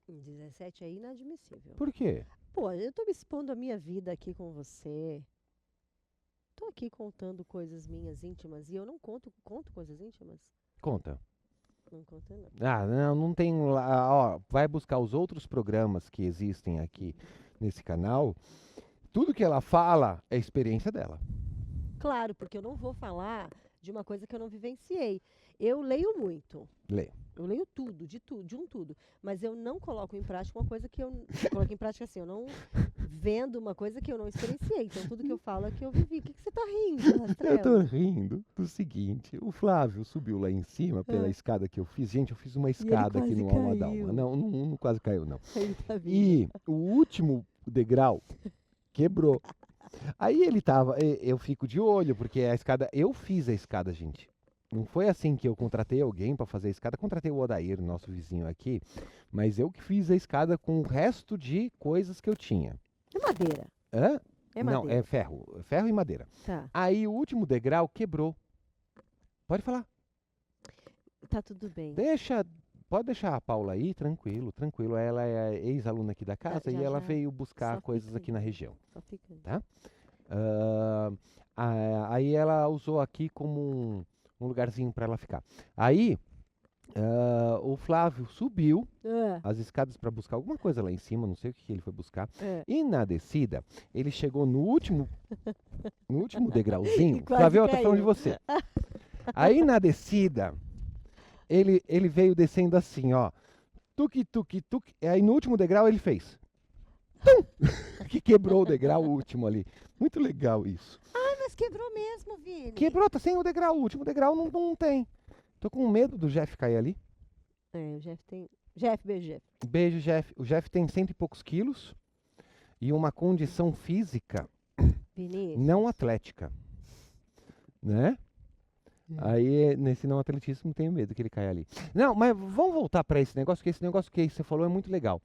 17 é inadmissível. Por quê? Pô, eu tô me expondo a minha vida aqui com você. Tô aqui contando coisas minhas íntimas e eu não conto coisas íntimas. Conta. Não conta, não. Ah, não tem lá, ó, vai buscar os outros programas que existem aqui nesse canal. Tudo que ela fala é experiência dela. Claro, porque eu não vou falar de uma coisa que eu não vivenciei. Eu leio muito. Lê. Eu leio tudo, de um tudo. Mas eu não coloco em prática uma coisa que eu coloco em prática assim. Eu não vendo uma coisa que eu não experienciei. Então, tudo que eu falo é que eu vivi. O que você tá rindo, Eu tô Rastrelo? rindo do seguinte, o Flávio subiu lá em cima pela Ah. escada que eu fiz. Gente, eu fiz uma ele escada aqui quase no Alma caiu. d'Alma. Não quase caiu, não. Ele tá vindo. E o último degrau quebrou. Aí ele tava, eu fico de olho, porque a escada, eu fiz a escada, gente. Não foi assim que eu contratei alguém para fazer a escada. Contratei o Odair, nosso vizinho aqui, mas eu que fiz a escada com o resto de coisas que eu tinha. É madeira. Hã? É Não, madeira. é ferro e madeira. Tá. Aí o último degrau quebrou. Pode falar. Tá tudo bem. Pode deixar a Paula aí, tranquilo. Ela é ex-aluna aqui da casa e já, ela já. veio buscar Só coisas fica aqui na aí. região. Só fica aí. Tá? Aí ela usou aqui como um lugarzinho para ela ficar. Aí o Flávio subiu as escadas para buscar alguma coisa lá em cima, não sei o que ele foi buscar. E na descida, ele chegou no último degrauzinho. E quase Flávio, eu tô falando de caiu. você. Aí na descida, ele veio descendo assim, ó. Tuque, tuque, tuque. Aí no último degrau ele fez. Tum! Que quebrou o degrau último ali. Muito legal isso. Mas quebrou mesmo, Vini. Quebrou, tá sem o degrau. O último degrau não tem. Tô com medo do Jeff cair ali. É, o Jeff tem... Jeff, beijo, Jeff. Beijo, Jeff. O Jeff tem 100 e poucos quilos e uma condição física Vinícius. não atlética. Né? Aí, nesse não atletismo, tenho medo que ele caia ali. Não, mas vamos voltar para esse negócio, que esse negócio que você falou é muito legal.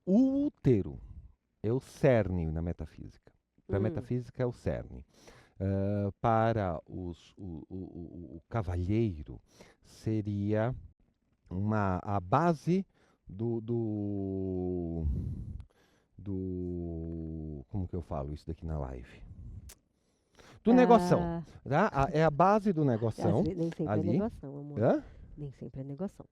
O útero é o cerne na metafísica. Para a metafísica é o cerne. Para o cavalheiro, seria a base do... Como que eu falo isso daqui na live? Do negoção. Tá? É a base do negoção. Nem sempre ali. é negação, amor. Hã? Nem sempre é negação.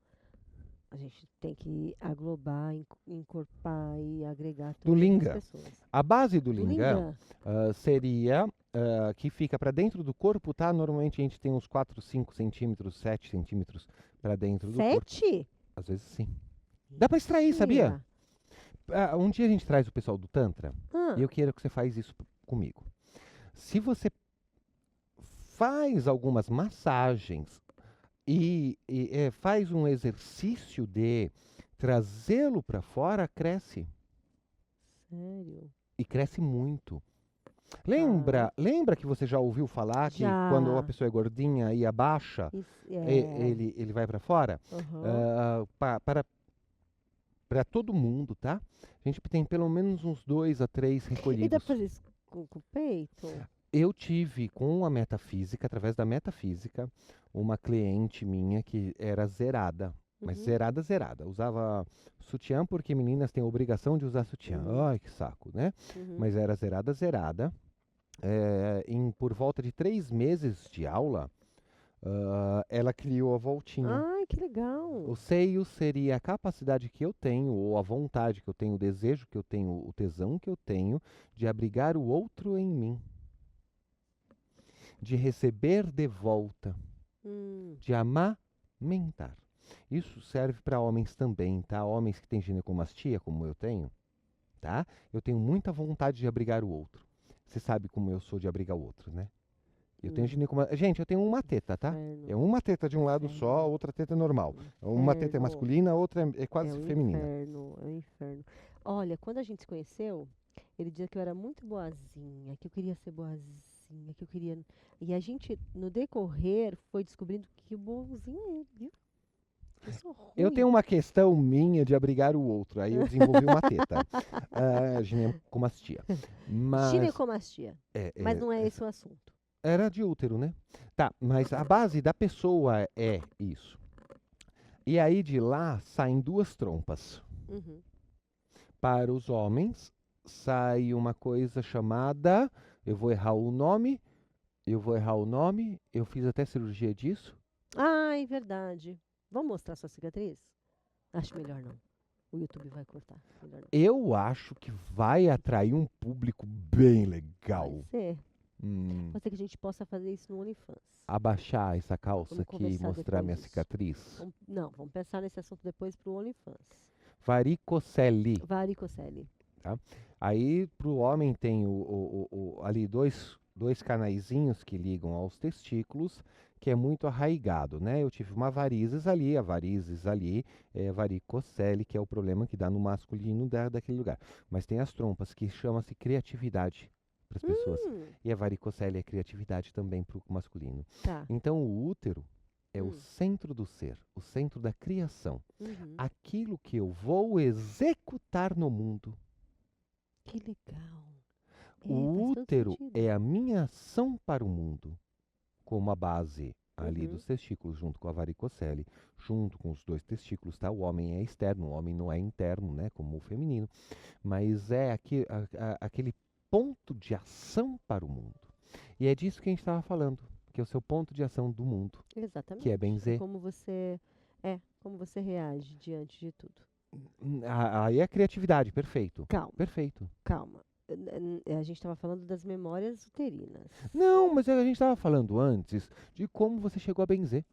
A gente tem que aglobar, encorpar e agregar Do todas linga. as pessoas. A base do Do lingam seria que fica para dentro do corpo, tá? Normalmente a gente tem uns 4, 5 centímetros, 7 centímetros para dentro do corpo. 7? Às vezes sim. Dá para extrair, sabia? Um dia a gente traz o pessoal do Tantra e eu quero que você faz isso comigo. Se você faz algumas massagens e faz um exercício de trazê-lo para fora, cresce. Sério? E cresce muito. Lembra que você já ouviu falar que Já. quando a pessoa é gordinha e abaixa, ele vai para fora? Aham. Para todo mundo, tá? A gente tem pelo menos uns 2 a 3 E dá recolhidos. pra fazer isso com o peito? Eu tive com a metafísica, através da metafísica, uma cliente minha que era zerada. Mas zerada. Usava sutiã porque meninas têm a obrigação de usar sutiã. Ai, que saco, né? Mas era zerada. Por volta de 3 meses de aula, ela criou a voltinha. Ai, que legal. O seio seria a capacidade que eu tenho, ou a vontade que eu tenho, o desejo que eu tenho, o tesão que eu tenho de abrigar o outro em mim. De receber de volta. De amamentar. Isso serve para homens também, tá? Homens que têm ginecomastia, como eu tenho, tá? Eu tenho muita vontade de abrigar o outro. Você sabe como eu sou de abrigar o outro, né? Eu tenho ginecomastia. Gente, eu tenho uma teta, tá? É uma teta de um lado só, outra teta é normal. Uma teta é masculina, a outra é quase feminina. É um inferno. Olha, quando a gente se conheceu, ele dizia que eu era muito boazinha, que eu queria ser boazinha, que eu queria... E a gente, no decorrer, foi descobrindo que bonzinho é ele, viu? Eu sou ruim. Eu tenho uma questão minha de abrigar o outro, aí eu desenvolvi uma teta. Ginecomastia. Ginecomastia. Mas não é esse o assunto. Era de útero, né? Tá, mas a base da pessoa é isso. E aí de lá saem 2 trompas. Para os homens, sai uma coisa chamada... Eu vou errar o nome, eu fiz até cirurgia disso. Ai, verdade. Vamos mostrar sua cicatriz? Acho melhor não. O YouTube vai cortar. Melhor não. Eu acho que vai atrair um público bem legal. Pode ser. Pode ser que a gente possa fazer isso no OnlyFans. Abaixar essa calça Vamos aqui e conversar mostrar depois minha disso. cicatriz. Vamos pensar nesse assunto depois pro OnlyFans. Varicocele. Varicocele. Aí pro homem tem ali dois canaizinhos que ligam aos testículos, que é muito arraigado, né? Eu tive uma varizes ali, a varizes ali é varicocele, que é o problema que dá no masculino daquele lugar. Mas tem as trompas, que chama-se criatividade para as pessoas. E a varicocele é criatividade também para o masculino. Tá. Então o útero é o centro do ser, o centro da criação. Aquilo que eu vou executar no mundo. Que legal. O faz todo útero sentido. é a minha ação para o mundo, como a base ali dos testículos, junto com a varicocele, junto com os dois testículos, tá? O homem é externo, o homem não é interno, né? Como o feminino. Mas é aquele ponto de ação para o mundo. E é disso que a gente estava falando, que é o seu ponto de ação do mundo, Exatamente. que é benzer. Como você reage diante de tudo. Aí é criatividade, perfeito. Calma, Perfeito. calma. A gente estava falando das memórias uterinas. Não, mas a gente estava falando antes de como você chegou a benzer.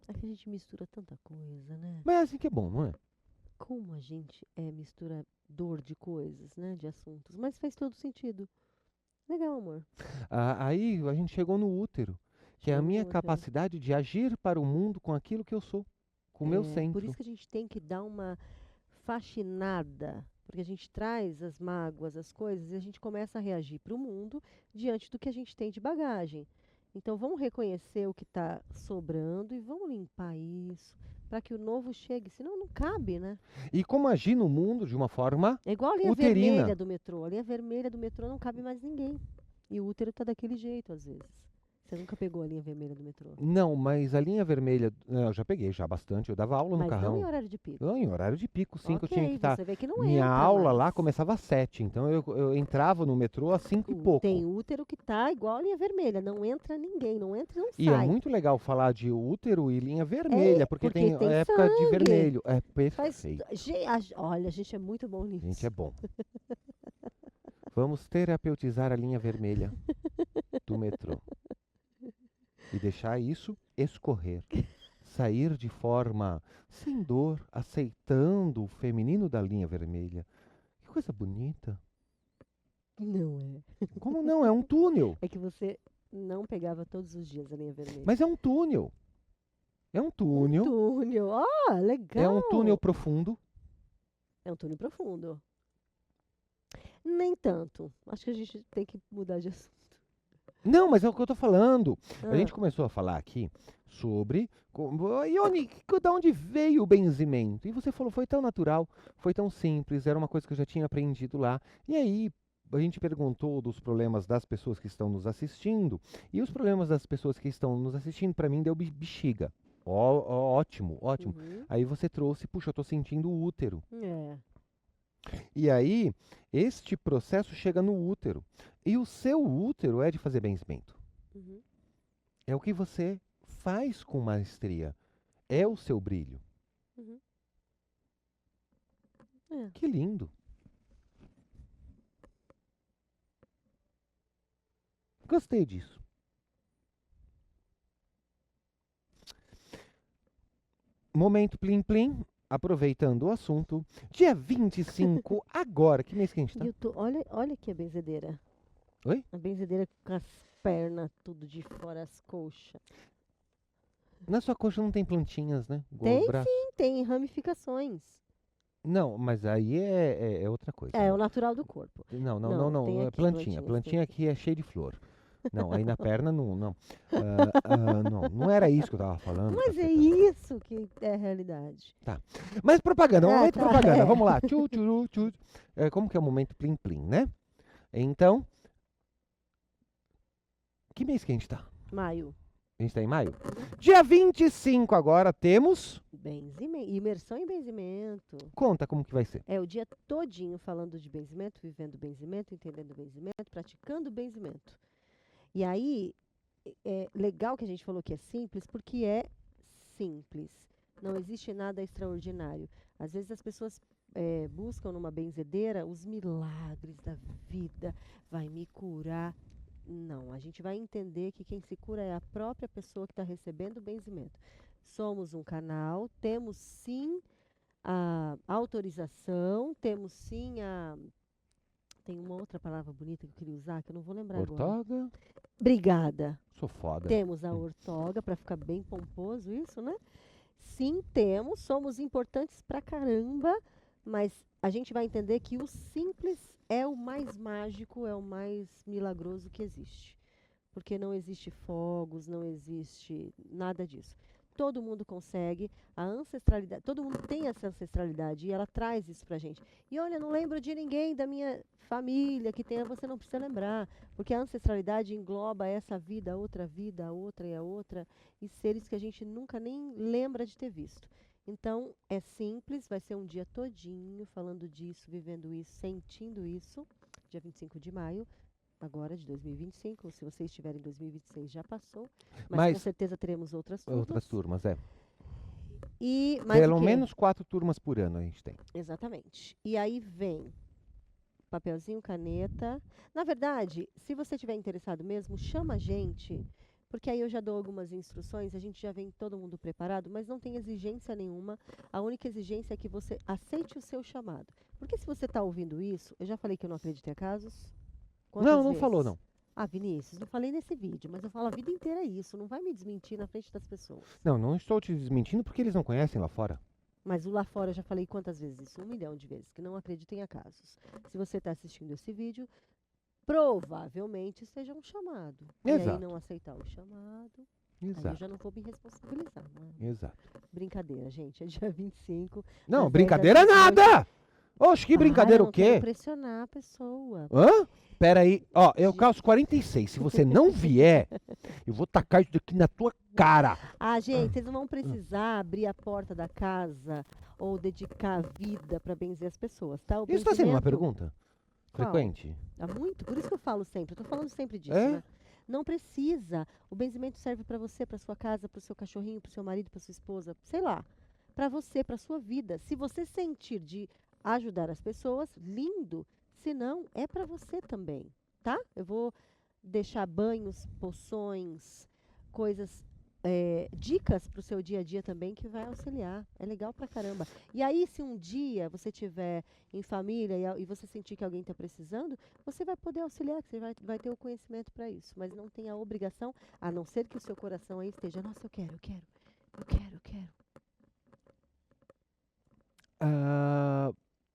É que a gente mistura tanta coisa, né? Mas é assim que é bom, não é? Como a gente é misturador de coisas, né? De assuntos. Mas faz todo sentido. Legal, amor. Aí a gente chegou no útero, que é a Chegou no minha útero. capacidade de agir para o mundo com aquilo que eu sou, com o meu centro. Por isso que a gente tem que dar uma faxinada, porque a gente traz as mágoas, as coisas, e a gente começa a reagir para o mundo diante do que a gente tem de bagagem. Então vamos reconhecer o que está sobrando e vamos limpar isso para que o novo chegue, senão não cabe, né? E como agir no mundo de uma forma É igual a linha uterina. vermelha do metrô. A linha vermelha do metrô não cabe mais ninguém. E o útero tá daquele jeito, às vezes. Você nunca pegou a linha vermelha do metrô. Não, mas a linha vermelha, eu já peguei já bastante, eu dava aula no Mas não em carrão. horário de pico. Não, em horário de pico, 5 eu tinha que estar. Você vê que não Minha entra aula lá mais. começava às 7, então eu entrava no metrô às 5 e pouco. Tem útero que tá igual a linha vermelha. Não entra ninguém, não entra e não E sai. é muito legal falar de útero e linha vermelha, porque tem tem época de sangue. vermelho. É Faz- perfeito. Olha, a gente é muito bom A nisso. gente é bom. Vamos terapeutizar a linha vermelha do metrô. E deixar isso escorrer. Sair de forma sem dor, aceitando o feminino da linha vermelha. Que coisa bonita. Não é. Como não? É um túnel. É que você não pegava todos os dias a linha vermelha. Mas é um túnel. É um túnel. Túnel. Ah, legal. É um túnel profundo. É um túnel profundo. Nem tanto. Acho que a gente tem que mudar de assunto. Não, mas é o que eu tô falando. A Ah. gente começou a falar aqui sobre da onde veio o benzimento. E você falou, foi tão natural, foi tão simples, era uma coisa que eu já tinha aprendido lá. E aí a gente perguntou dos problemas das pessoas que estão nos assistindo. E os problemas das pessoas que estão nos assistindo, para mim, deu bexiga. Ótimo, ótimo. Uhum. Aí você trouxe, puxa, eu tô sentindo o útero. É. E aí, este processo chega no útero. E o seu útero é de fazer benzimento. Uhum. É o que você faz com maestria. É o seu brilho. Uhum. É. Que lindo. Gostei disso. Momento plim plim. Aproveitando o assunto. Dia 25, agora. Que mês que a gente tá? Olha aqui a benzedeira. Oi? A benzedeira com as pernas tudo de fora, as coxas. Na sua coxa não tem plantinhas, né? Igual Tem o braço. sim, tem ramificações. Não, mas aí é outra coisa. É o natural do corpo. Não, Não, tem é aqui plantinha. plantinhas, Plantinha tem aqui é cheia de flor. Não, aí na perna não. Não era isso que eu tava falando. Mas é caceta. isso que é a realidade. Mas propaganda, Ah, momento tá, propaganda. é. Vamos lá. Tchu, tchu, tchu. Como que é o momento plim plim, né? Então, que mês que a gente tá? Maio. A gente tá em maio? Dia 25 agora temos... Benzimento. Imersão em benzimento. Conta como que vai ser. É o dia todinho falando de benzimento, vivendo benzimento, entendendo benzimento, praticando benzimento. E aí, é legal que a gente falou que é simples, porque é simples. Não existe nada extraordinário. Às vezes as pessoas buscam numa benzedeira os milagres da vida, vai me curar. Não, a gente vai entender que quem se cura é a própria pessoa que está recebendo o benzimento. Somos um canal, temos sim a autorização, temos sim a... Tem uma outra palavra bonita que eu queria usar, que eu não vou lembrar agora. Ortoga? Obrigada. Sou foda. Temos a ortoga, para ficar bem pomposo isso, né? Sim, temos, somos importantes pra caramba, mas a gente vai entender que o simples é o mais mágico, é o mais milagroso que existe. Porque não existe fogos, não existe nada disso. Todo mundo consegue, a ancestralidade, todo mundo tem essa ancestralidade e ela traz isso pra gente. E olha, não lembro de ninguém da minha família que tenha, você não precisa lembrar, porque a ancestralidade engloba essa vida, a outra e a outra, e seres que a gente nunca nem lembra de ter visto. Então, é simples, vai ser um dia todinho falando disso, vivendo isso, sentindo isso, dia 25 de maio. Agora de 2025, se você estiver em 2026 já passou, mas com certeza teremos outras turmas. Outras turmas, é. Mas Pelo o quê? menos 4 turmas por ano a gente tem. Exatamente. E aí vem papelzinho, caneta. Na verdade, se você estiver interessado mesmo, chama a gente, porque aí eu já dou algumas instruções, a gente já vem todo mundo preparado, mas não tem exigência nenhuma. A única exigência é que você aceite o seu chamado. Porque se você está ouvindo isso, eu já falei que eu não acredito em casos. Quantas Não vezes? falou, não. Ah, Vinícius, não falei nesse vídeo, mas eu falo a vida inteira isso. Não vai me desmentir na frente das pessoas. Não estou te desmentindo porque eles não conhecem lá fora. Mas o lá fora eu já falei quantas vezes isso? 1 milhão de vezes, que não acredito em acasos. Se você está assistindo esse vídeo, provavelmente seja um chamado. E aí Exato. não aceitar o chamado, aí eu Exato. já não vou me responsabilizar. Né? Exato. Brincadeira, gente. É dia 25. Não, às 10 brincadeira da noite. nada! Oxe, que brincadeira eu o não quero quê? pressionar a pessoa. Hã? Pera aí, ó, eu calço 46. Se você não vier, eu vou tacar isso daqui na tua cara. Ah, gente, vocês não vão precisar abrir a porta da casa ou dedicar a vida para benzer as pessoas, tá? O Isso está sendo uma benzimento- pergunta Qual? frequente? Há muito, por isso que eu falo sempre, eu tô falando sempre disso, É? né? Não precisa. O benzimento serve para você, para sua casa, para o seu cachorrinho, para o seu marido, para sua esposa, sei lá, para você, para sua vida. Se você sentir de ajudar as pessoas, lindo. Se não, é para você também, tá? Eu vou deixar banhos, poções, coisas, dicas para o seu dia a dia também que vai auxiliar. É legal pra caramba. E aí, se um dia você tiver em família e você sentir que alguém está precisando, você vai poder auxiliar, que você vai ter o conhecimento para isso. Mas não tem a obrigação, a não ser que o seu coração aí esteja, nossa, eu quero. Ah,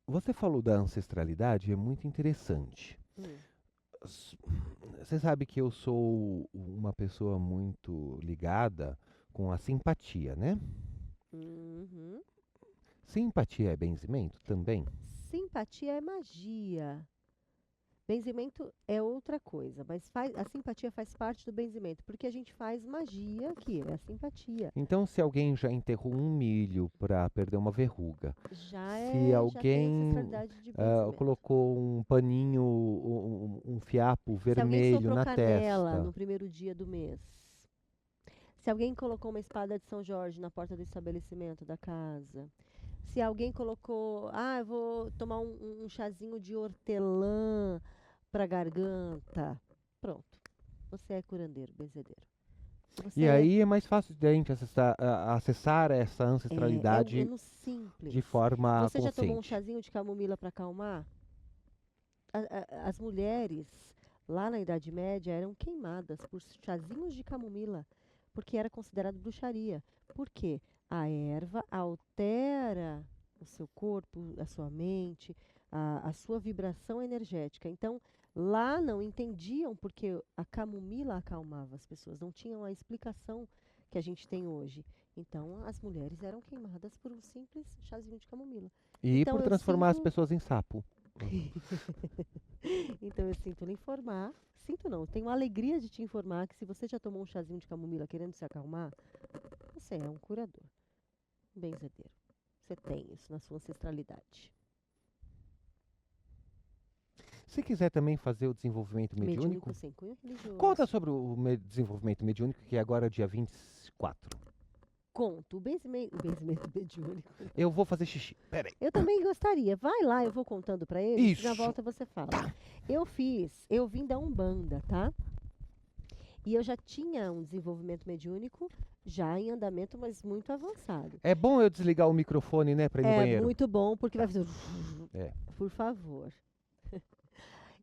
você falou da ancestralidade, é muito interessante. Hum. Você sabe que eu sou uma pessoa muito ligada com a simpatia, né? Uhum. Simpatia é benzimento também? Simpatia é magia. Benzimento é outra coisa, mas a simpatia faz parte do benzimento, porque a gente faz magia aqui, é a simpatia. Então, se alguém já enterrou um milho para perder uma verruga, Já Se tem alguém, ancestralidade de benzimento. colocou um paninho, um fiapo Se alguém vermelho soprou na canela testa, no primeiro dia do mês. Se alguém colocou uma espada de São Jorge na porta do estabelecimento da casa. Se alguém colocou, eu vou tomar um chazinho de hortelã para garganta. Pronto. Você é curandeiro, benzedeiro. Você e aí é mais fácil de a gente acessar essa é ancestralidade no simples. de forma Você já tomou um consciente. chazinho de camomila para acalmar? As mulheres lá na Idade Média eram queimadas por chazinhos de camomila, porque era considerado bruxaria. Por quê? A erva altera o seu corpo, a sua mente, a sua vibração energética. Então, lá não entendiam porque a camomila acalmava as pessoas, não tinham a explicação que a gente tem hoje. Então, as mulheres eram queimadas por um simples chazinho de camomila. E Então, por eu transformar as sinto- pessoas em sapo. Então eu sinto lhe informar, sinto não, tenho a alegria de te informar que se você já tomou um chazinho de camomila querendo se acalmar, você é um curador, um benzedeiro. Você tem isso na sua ancestralidade. Se quiser também fazer o desenvolvimento mediúnico, Sem cunho religioso. conta sobre o desenvolvimento mediúnico, que é agora dia 24. conto. O benzimento mediúnico. Eu vou fazer xixi. Pera aí. Eu também gostaria. Vai lá, eu vou contando pra eles. Na Isso. volta você fala. Eu vim da Umbanda, tá? E eu já tinha um desenvolvimento mediúnico já em andamento, mas muito avançado. É bom eu desligar o microfone, né, pra ir no É banheiro. muito bom, porque vai fazer. É. Por favor.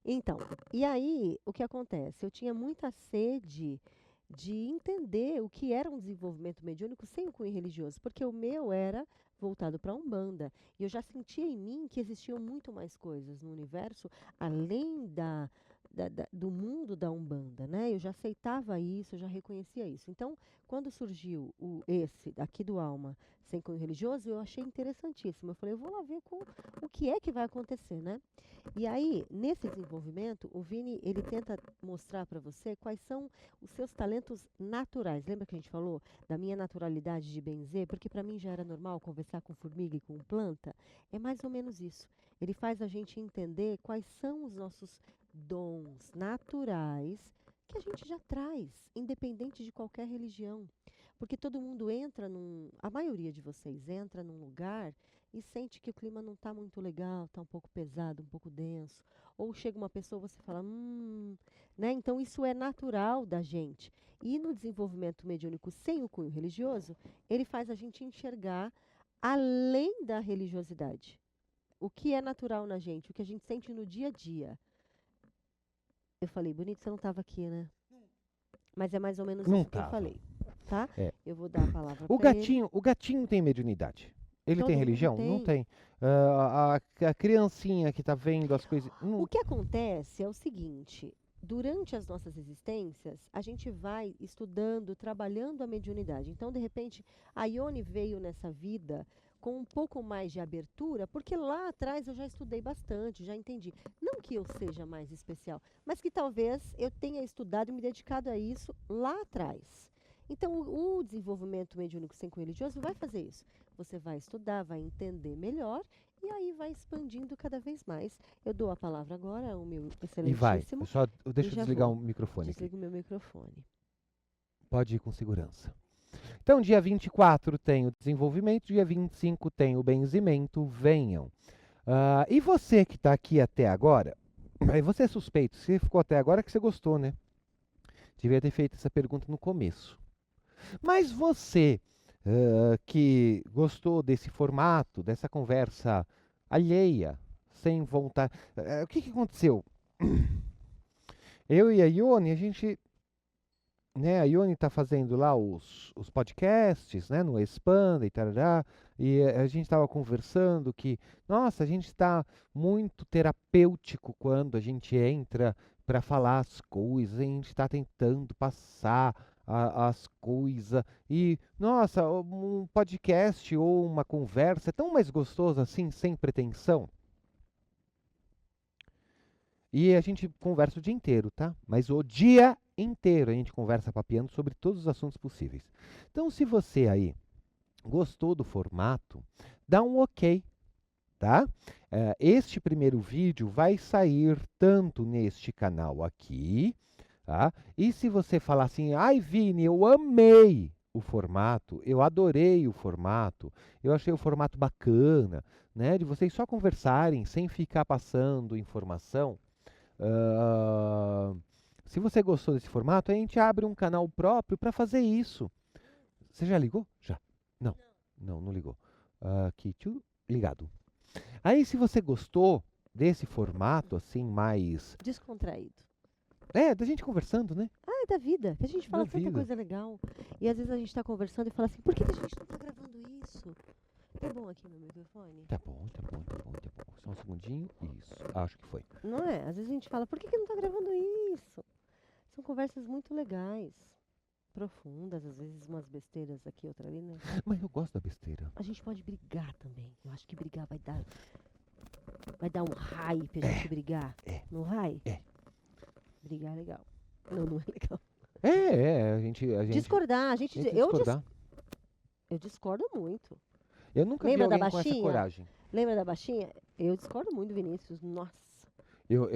Então, e aí, o que acontece? Eu tinha muita sede de entender o que era um desenvolvimento mediúnico sem o cunho religioso, porque o meu era voltado para a Umbanda. E eu já sentia em mim que existiam muito mais coisas no universo, além do mundo da Umbanda, né? Eu já aceitava isso, eu já reconhecia isso. Então, quando surgiu esse aqui do Alma, sem cunho religioso, eu achei interessantíssimo. Eu falei, eu vou lá ver o que é que vai acontecer, né? E aí, nesse desenvolvimento, o Vini, ele tenta mostrar para você quais são os seus talentos naturais. Lembra que a gente falou da minha naturalidade de benzer? Porque para mim já era normal conversar com formiga e com planta. É mais ou menos isso. Ele faz a gente entender quais são os nossos dons naturais que a gente já traz, independente de qualquer religião. Porque todo mundo a maioria de vocês entra num lugar e sente que o clima não está muito legal, está um pouco pesado, um pouco denso. Ou chega uma pessoa e você fala, né? Então isso é natural da gente. E no desenvolvimento mediúnico sem o cunho religioso, ele faz a gente enxergar além da religiosidade. O que é natural na gente, o que a gente sente no dia a dia. Eu falei, bonito, você não estava aqui, né? Mas é mais ou menos Não isso que eu tava. falei, tá? É. Eu vou dar a palavra O para ele. gatinho tem mediunidade. Ele Todo tem mundo religião? tem. Não tem. A criancinha que tá vendo as coisas. O que acontece é o seguinte, durante as nossas existências, a gente vai estudando, trabalhando a mediunidade. Então, de repente, a Ione veio nessa vida com um pouco mais de abertura, porque lá atrás eu já estudei bastante, já entendi. Não que eu seja mais especial, mas que talvez eu tenha estudado e me dedicado a isso lá atrás. Então, o desenvolvimento mediúnico sem cunho religioso vai fazer isso. Você vai estudar, vai entender melhor e aí vai expandindo cada vez mais. Eu dou a palavra agora ao meu E vai. excelentíssimo. Deixa eu já desligar vou. o microfone aqui. Desligo o meu microfone. Pode ir com segurança. Então, dia 24 tem o desenvolvimento, dia 25 tem o benzimento, venham. E você que está aqui até agora, aí você é suspeito, se ficou até agora é que você gostou, né? Devia ter feito essa pergunta no começo. Mas você que gostou desse formato, dessa conversa alheia, sem vontade... o que aconteceu? Eu e a Ione, a gente... Né, a Ione está fazendo lá os podcasts, né, no Expanda e tarará, e a gente estava conversando que, nossa, a gente está muito terapêutico quando a gente entra para falar as coisas, a gente está tentando passar as coisas, e, nossa, um podcast ou uma conversa é tão mais gostoso assim, sem pretensão. E a gente conversa o dia inteiro, tá? Mas o dia inteiro a gente conversa papeando sobre todos os assuntos possíveis. Então, se você aí gostou do formato, dá um ok, tá? Este primeiro vídeo vai sair tanto neste canal aqui, tá? E se você falar assim, ai Vini, eu amei o formato, eu adorei o formato, eu achei o formato bacana, né? De vocês só conversarem sem ficar passando informação. Se você gostou desse formato, a gente abre um canal próprio para fazer isso. Você já ligou? Já. Não ligou. Aqui, ligado. Aí, se você gostou desse formato, assim, mais... Descontraído. Da gente conversando, né? É da vida, que a gente fala Da tanta vida. coisa legal. E às vezes a gente está conversando e fala assim, por que a gente não está gravando isso? Tá bom aqui no microfone? Tá bom. Só um segundinho. Isso, acho que foi. Não é? Às vezes a gente fala, por que não está gravando isso? São conversas muito legais, profundas, às vezes umas besteiras aqui, outra ali, né? Mas eu gosto da besteira. A gente pode brigar também. Eu acho que brigar vai dar um hype a gente brigar. Não vai? Brigar é legal. Não é legal. A gente Discordar, discordar. eu discordo muito. Eu nunca Lembra vi da alguém com essa baixinha? coragem. Lembra da baixinha? Eu discordo muito do Vinícius. Nossa. Eu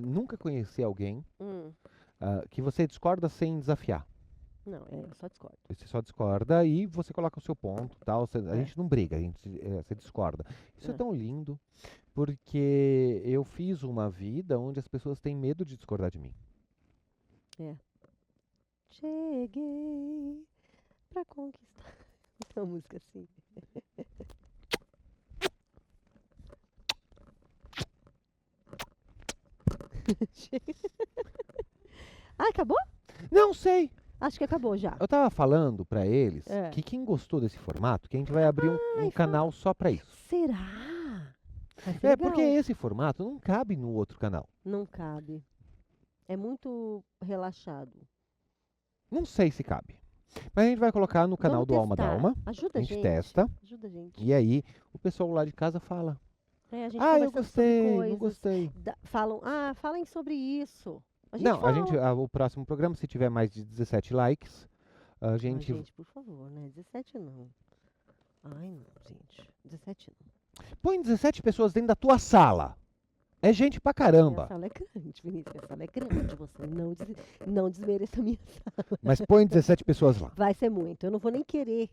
nunca conheci alguém Hum. que você discorda sem desafiar. Não, eu só discordo. Você só discorda e você coloca o seu ponto, tal. A É. gente não briga, você discorda. Isso é É. tão lindo, porque eu fiz uma vida onde as pessoas têm medo de discordar de mim. Cheguei pra conquistar. Uma música assim. Ah, acabou? Não sei. Acho que acabou já. Eu tava falando pra eles É. que quem gostou desse formato, que a gente vai abrir um Ai, canal só pra isso. Será? Vai ser É, legal. porque esse formato não cabe no outro canal. Não cabe. É muito relaxado. Não sei se cabe. Mas a gente vai colocar no canal Vamos do Alma testar. Dalma. Ajuda A gente testa. Ajuda a gente. E aí, o pessoal lá de casa fala. É, a gente Ah, eu conversando sobre gostei, não coisas. gostei. Falam, falem sobre isso. A gente Não, fala. o próximo programa, se tiver mais de 17 likes, a Ai, gente. gente, por favor, né? 17 não. Ai, não, gente. 17 não. Põe 17 pessoas dentro da tua sala. É gente pra Minha caramba. sala é grande, Vinícius. Minha sala é grande. Você não desmereça a minha sala. Mas põe 17 pessoas lá. Vai ser muito. Eu não vou nem querer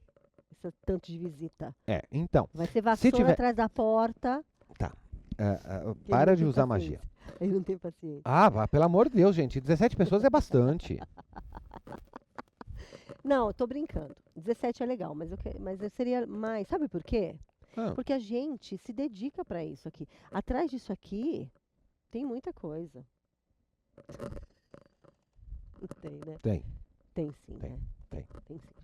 esse tanto de visita. É, então. Vai ser vassoura tiver- atrás da porta. Para Ele não de tem usar paciência. magia. Ele não tem paciência. Ah, pelo amor de Deus, gente. 17 pessoas é bastante. Não, eu tô brincando. 17 é legal, mas eu seria mais. Sabe por quê? Ah. Porque a gente se dedica para isso aqui. Atrás disso aqui tem muita coisa. Tem, né? Tem. Tem sim, Tem, né? tem. Tem sim, gente.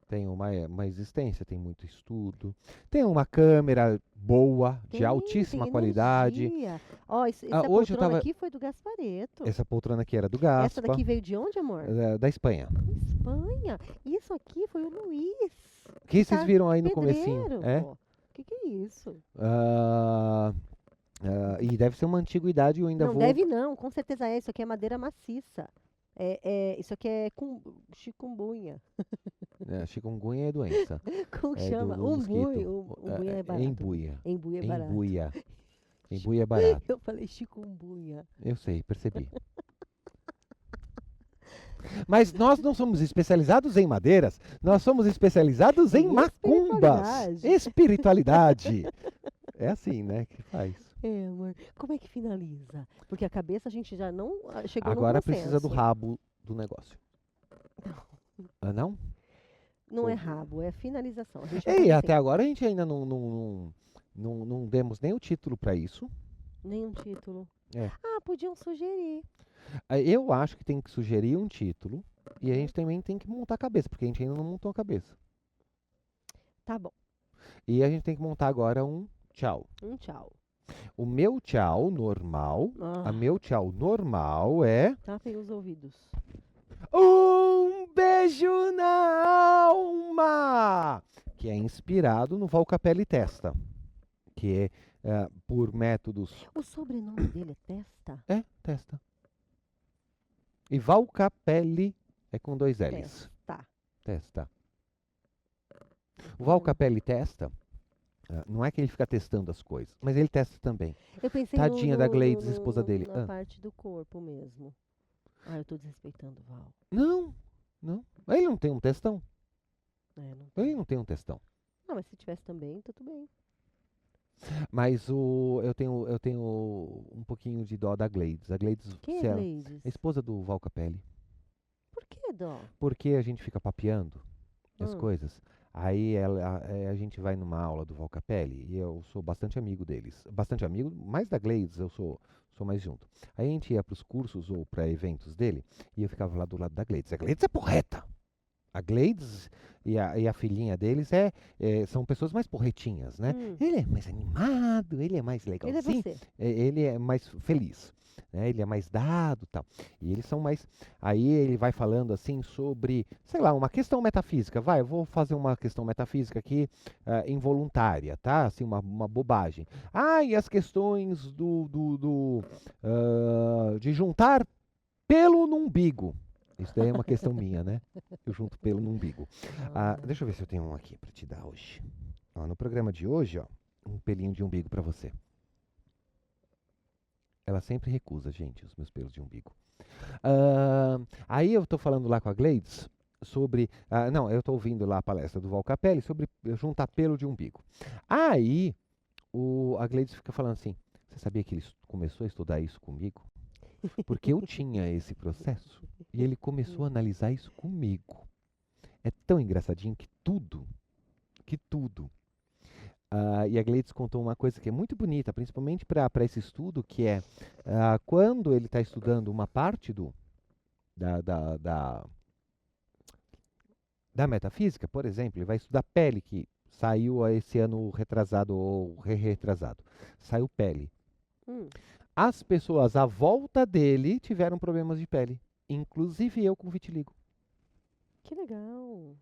Tem uma existência, tem muito estudo. Tem uma câmera boa, de Tem, altíssima tem qualidade. energia. Ó, essa Hoje eu poltrona tava- aqui foi do Gaspareto. Essa poltrona aqui era do Essa Gaspa, daqui veio de onde, amor? da Espanha. Espanha. Isso aqui foi o Luiz. Que vocês Tá viram aí no pedreiro, comecinho. É? pô. Que é isso? E deve ser uma antiguidade, eu ainda Não, vou. deve não, com certeza é. Isso aqui é madeira maciça. Isso aqui é chikungunya. Chikungunya é doença. Como que É chama? do mosquito. Umbuia é barato. Embuia. Embuia é barato. Embuia. Embuia é barato. Eu falei chikungunya. Eu sei, percebi. Mas nós não somos especializados em madeiras, nós somos especializados em Em macumbas. Espiritualidade. É assim, né, que faz. É, amor. Como é que finaliza? Porque a cabeça a gente já não chegou Agora no precisa do consenso. rabo do negócio. Ah, não? Não é rabo, é finalização. A gente vai E fazer até assim. agora a gente ainda não demos nem o título para isso. Nenhum título. É. Podiam sugerir. Eu acho que tem que sugerir um título e a gente também tem que montar a cabeça, porque a gente ainda não montou a cabeça. Tá bom. E a gente tem que montar agora um tchau. Um tchau. O meu tchau normal, Ah, meu tchau normal é tapem os ouvidos. um beijo na alma, que é inspirado no Val Capelli Testa, que é por métodos O sobrenome dele é Testa? Testa. E Val Capelli é com 2 L's. Testa. Testa. O Val Capelli Testa, não é que ele fica testando as coisas, mas ele testa também. Eu pensei Tadinha da Gleides, esposa dele. Na Ah. parte do corpo mesmo. Eu tô desrespeitando o Val. Não. Ele não tem um testão. Não, Ele não tem um testão. mas se tivesse também, tudo bem. Mas eu tenho um pouquinho de dó da Gleides. A Gleides, Quem se é ela- Gleides? a esposa do Val Capelli. Por que, Dó? Porque a gente fica papeando as Hum. coisas. Aí a gente vai numa aula do Val Capelli e eu sou bastante amigo deles. Bastante amigo, mais da Gleides eu sou mais junto. Aí a gente ia para os cursos ou para eventos dele e eu ficava lá do lado da Gleides. A Gleides é porreta! A Gleides e a filhinha deles são pessoas mais porretinhas, né? Ele é mais animado, ele é mais Ele é legalzinho. você. Ele é mais feliz, né? Ele é mais dado, tal. E eles são mais. Aí ele vai falando assim sobre, sei lá, uma questão metafísica. Eu vou fazer uma questão metafísica aqui involuntária, tá? Assim, uma bobagem. E as questões de juntar pelo no umbigo. Isso daí é uma questão minha, né? Eu junto pelo no umbigo. Deixa eu ver se eu tenho um aqui pra te dar hoje. No programa de hoje, um pelinho de umbigo pra você. Ela sempre recusa, gente, os meus pelos de umbigo. Aí eu tô falando lá com a Gleides, sobre. Não, eu estou ouvindo lá a palestra do Val Capelli sobre juntar pelo de umbigo. Aí a Gleides fica falando assim: você sabia que ele começou a estudar isso comigo? Porque eu tinha esse processo e ele começou a analisar isso comigo. É tão engraçadinho que tudo. E a Gleides contou uma coisa que é muito bonita, principalmente para esse estudo, que é quando ele está estudando uma parte da metafísica, por exemplo, ele vai estudar pele, que saiu esse ano retrasado ou retrasado. Saiu pele. As pessoas à volta dele tiveram problemas de pele, inclusive eu com vitiligo. Que legal.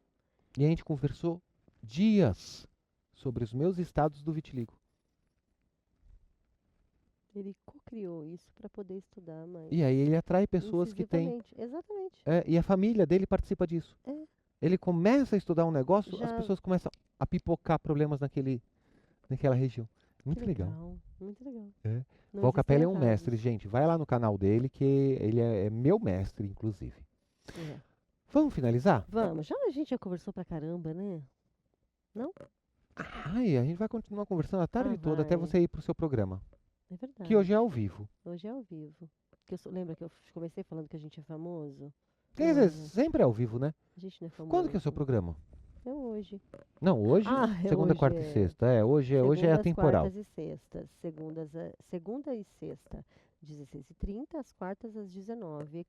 E a gente conversou dias sobre os meus estados do vitiligo. Ele co-criou isso para poder estudar mais. E aí ele atrai pessoas que têm. incisivamente. Exatamente. E a família dele participa disso. É. Ele começa a estudar um negócio, as Já- pessoas começam a pipocar problemas naquela região. Muito Que legal. Muito legal. É. Não Val Capelli é um existem mestre, acasos. gente. Vai lá no canal dele, que ele é meu mestre, inclusive. É. Vamos finalizar? Vamos, já a gente já conversou pra caramba, né? Ai, a gente vai continuar conversando a tarde toda até vai. você ir pro seu programa, É verdade. que hoje é ao vivo. Hoje é ao vivo. Lembra que eu comecei falando que a gente é famoso? Quer dizer, sempre é ao vivo, né? A gente não é famoso. Quando que é o seu programa? É hoje. Não, hoje, É segunda, hoje, quarta e sexta. Hoje é Segundas, atemporal. quartas e sextas. Segunda e sexta, 16h30, as quartas às 19h.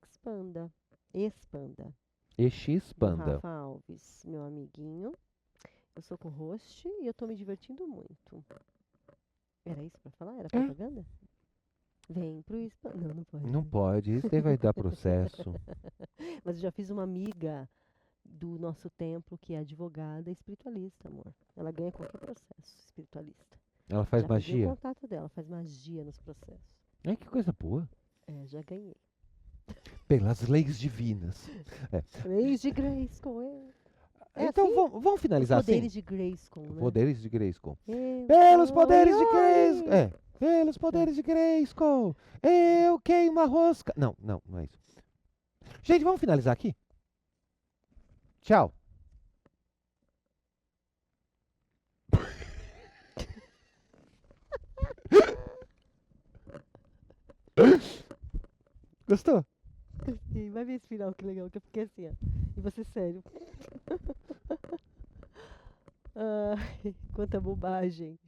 Expanda. EX Do Panda. Rafa Alves, meu amiguinho. Eu sou co-host e eu tô me divertindo muito. Era isso pra falar? Era propaganda? Vem pro Expanda. Não pode. Não pode, isso daí vai dar processo. Mas eu já fiz uma amiga do nosso templo que é advogada e espiritualista, amor. Ela ganha qualquer processo espiritualista. Ela faz Já pedi o magia. contato dela, faz magia nos processos. Ai, que coisa boa. Já ganhei. Pelas leis divinas. Leis de Grayskull. Então assim? vamos finalizar assim. Poderes de Grayskull, né? Poderes de Grayskull. Eu Pelos sou poderes de Yori! Grayskull. Pelos poderes de Grayskull. Eu queimo a rosca. Não é isso. Gente, vamos finalizar aqui? Tchau. Gostou? Sim, vai ver esse final, que legal, que eu fiquei assim, ó. E você sério. Ai, quanta bobagem.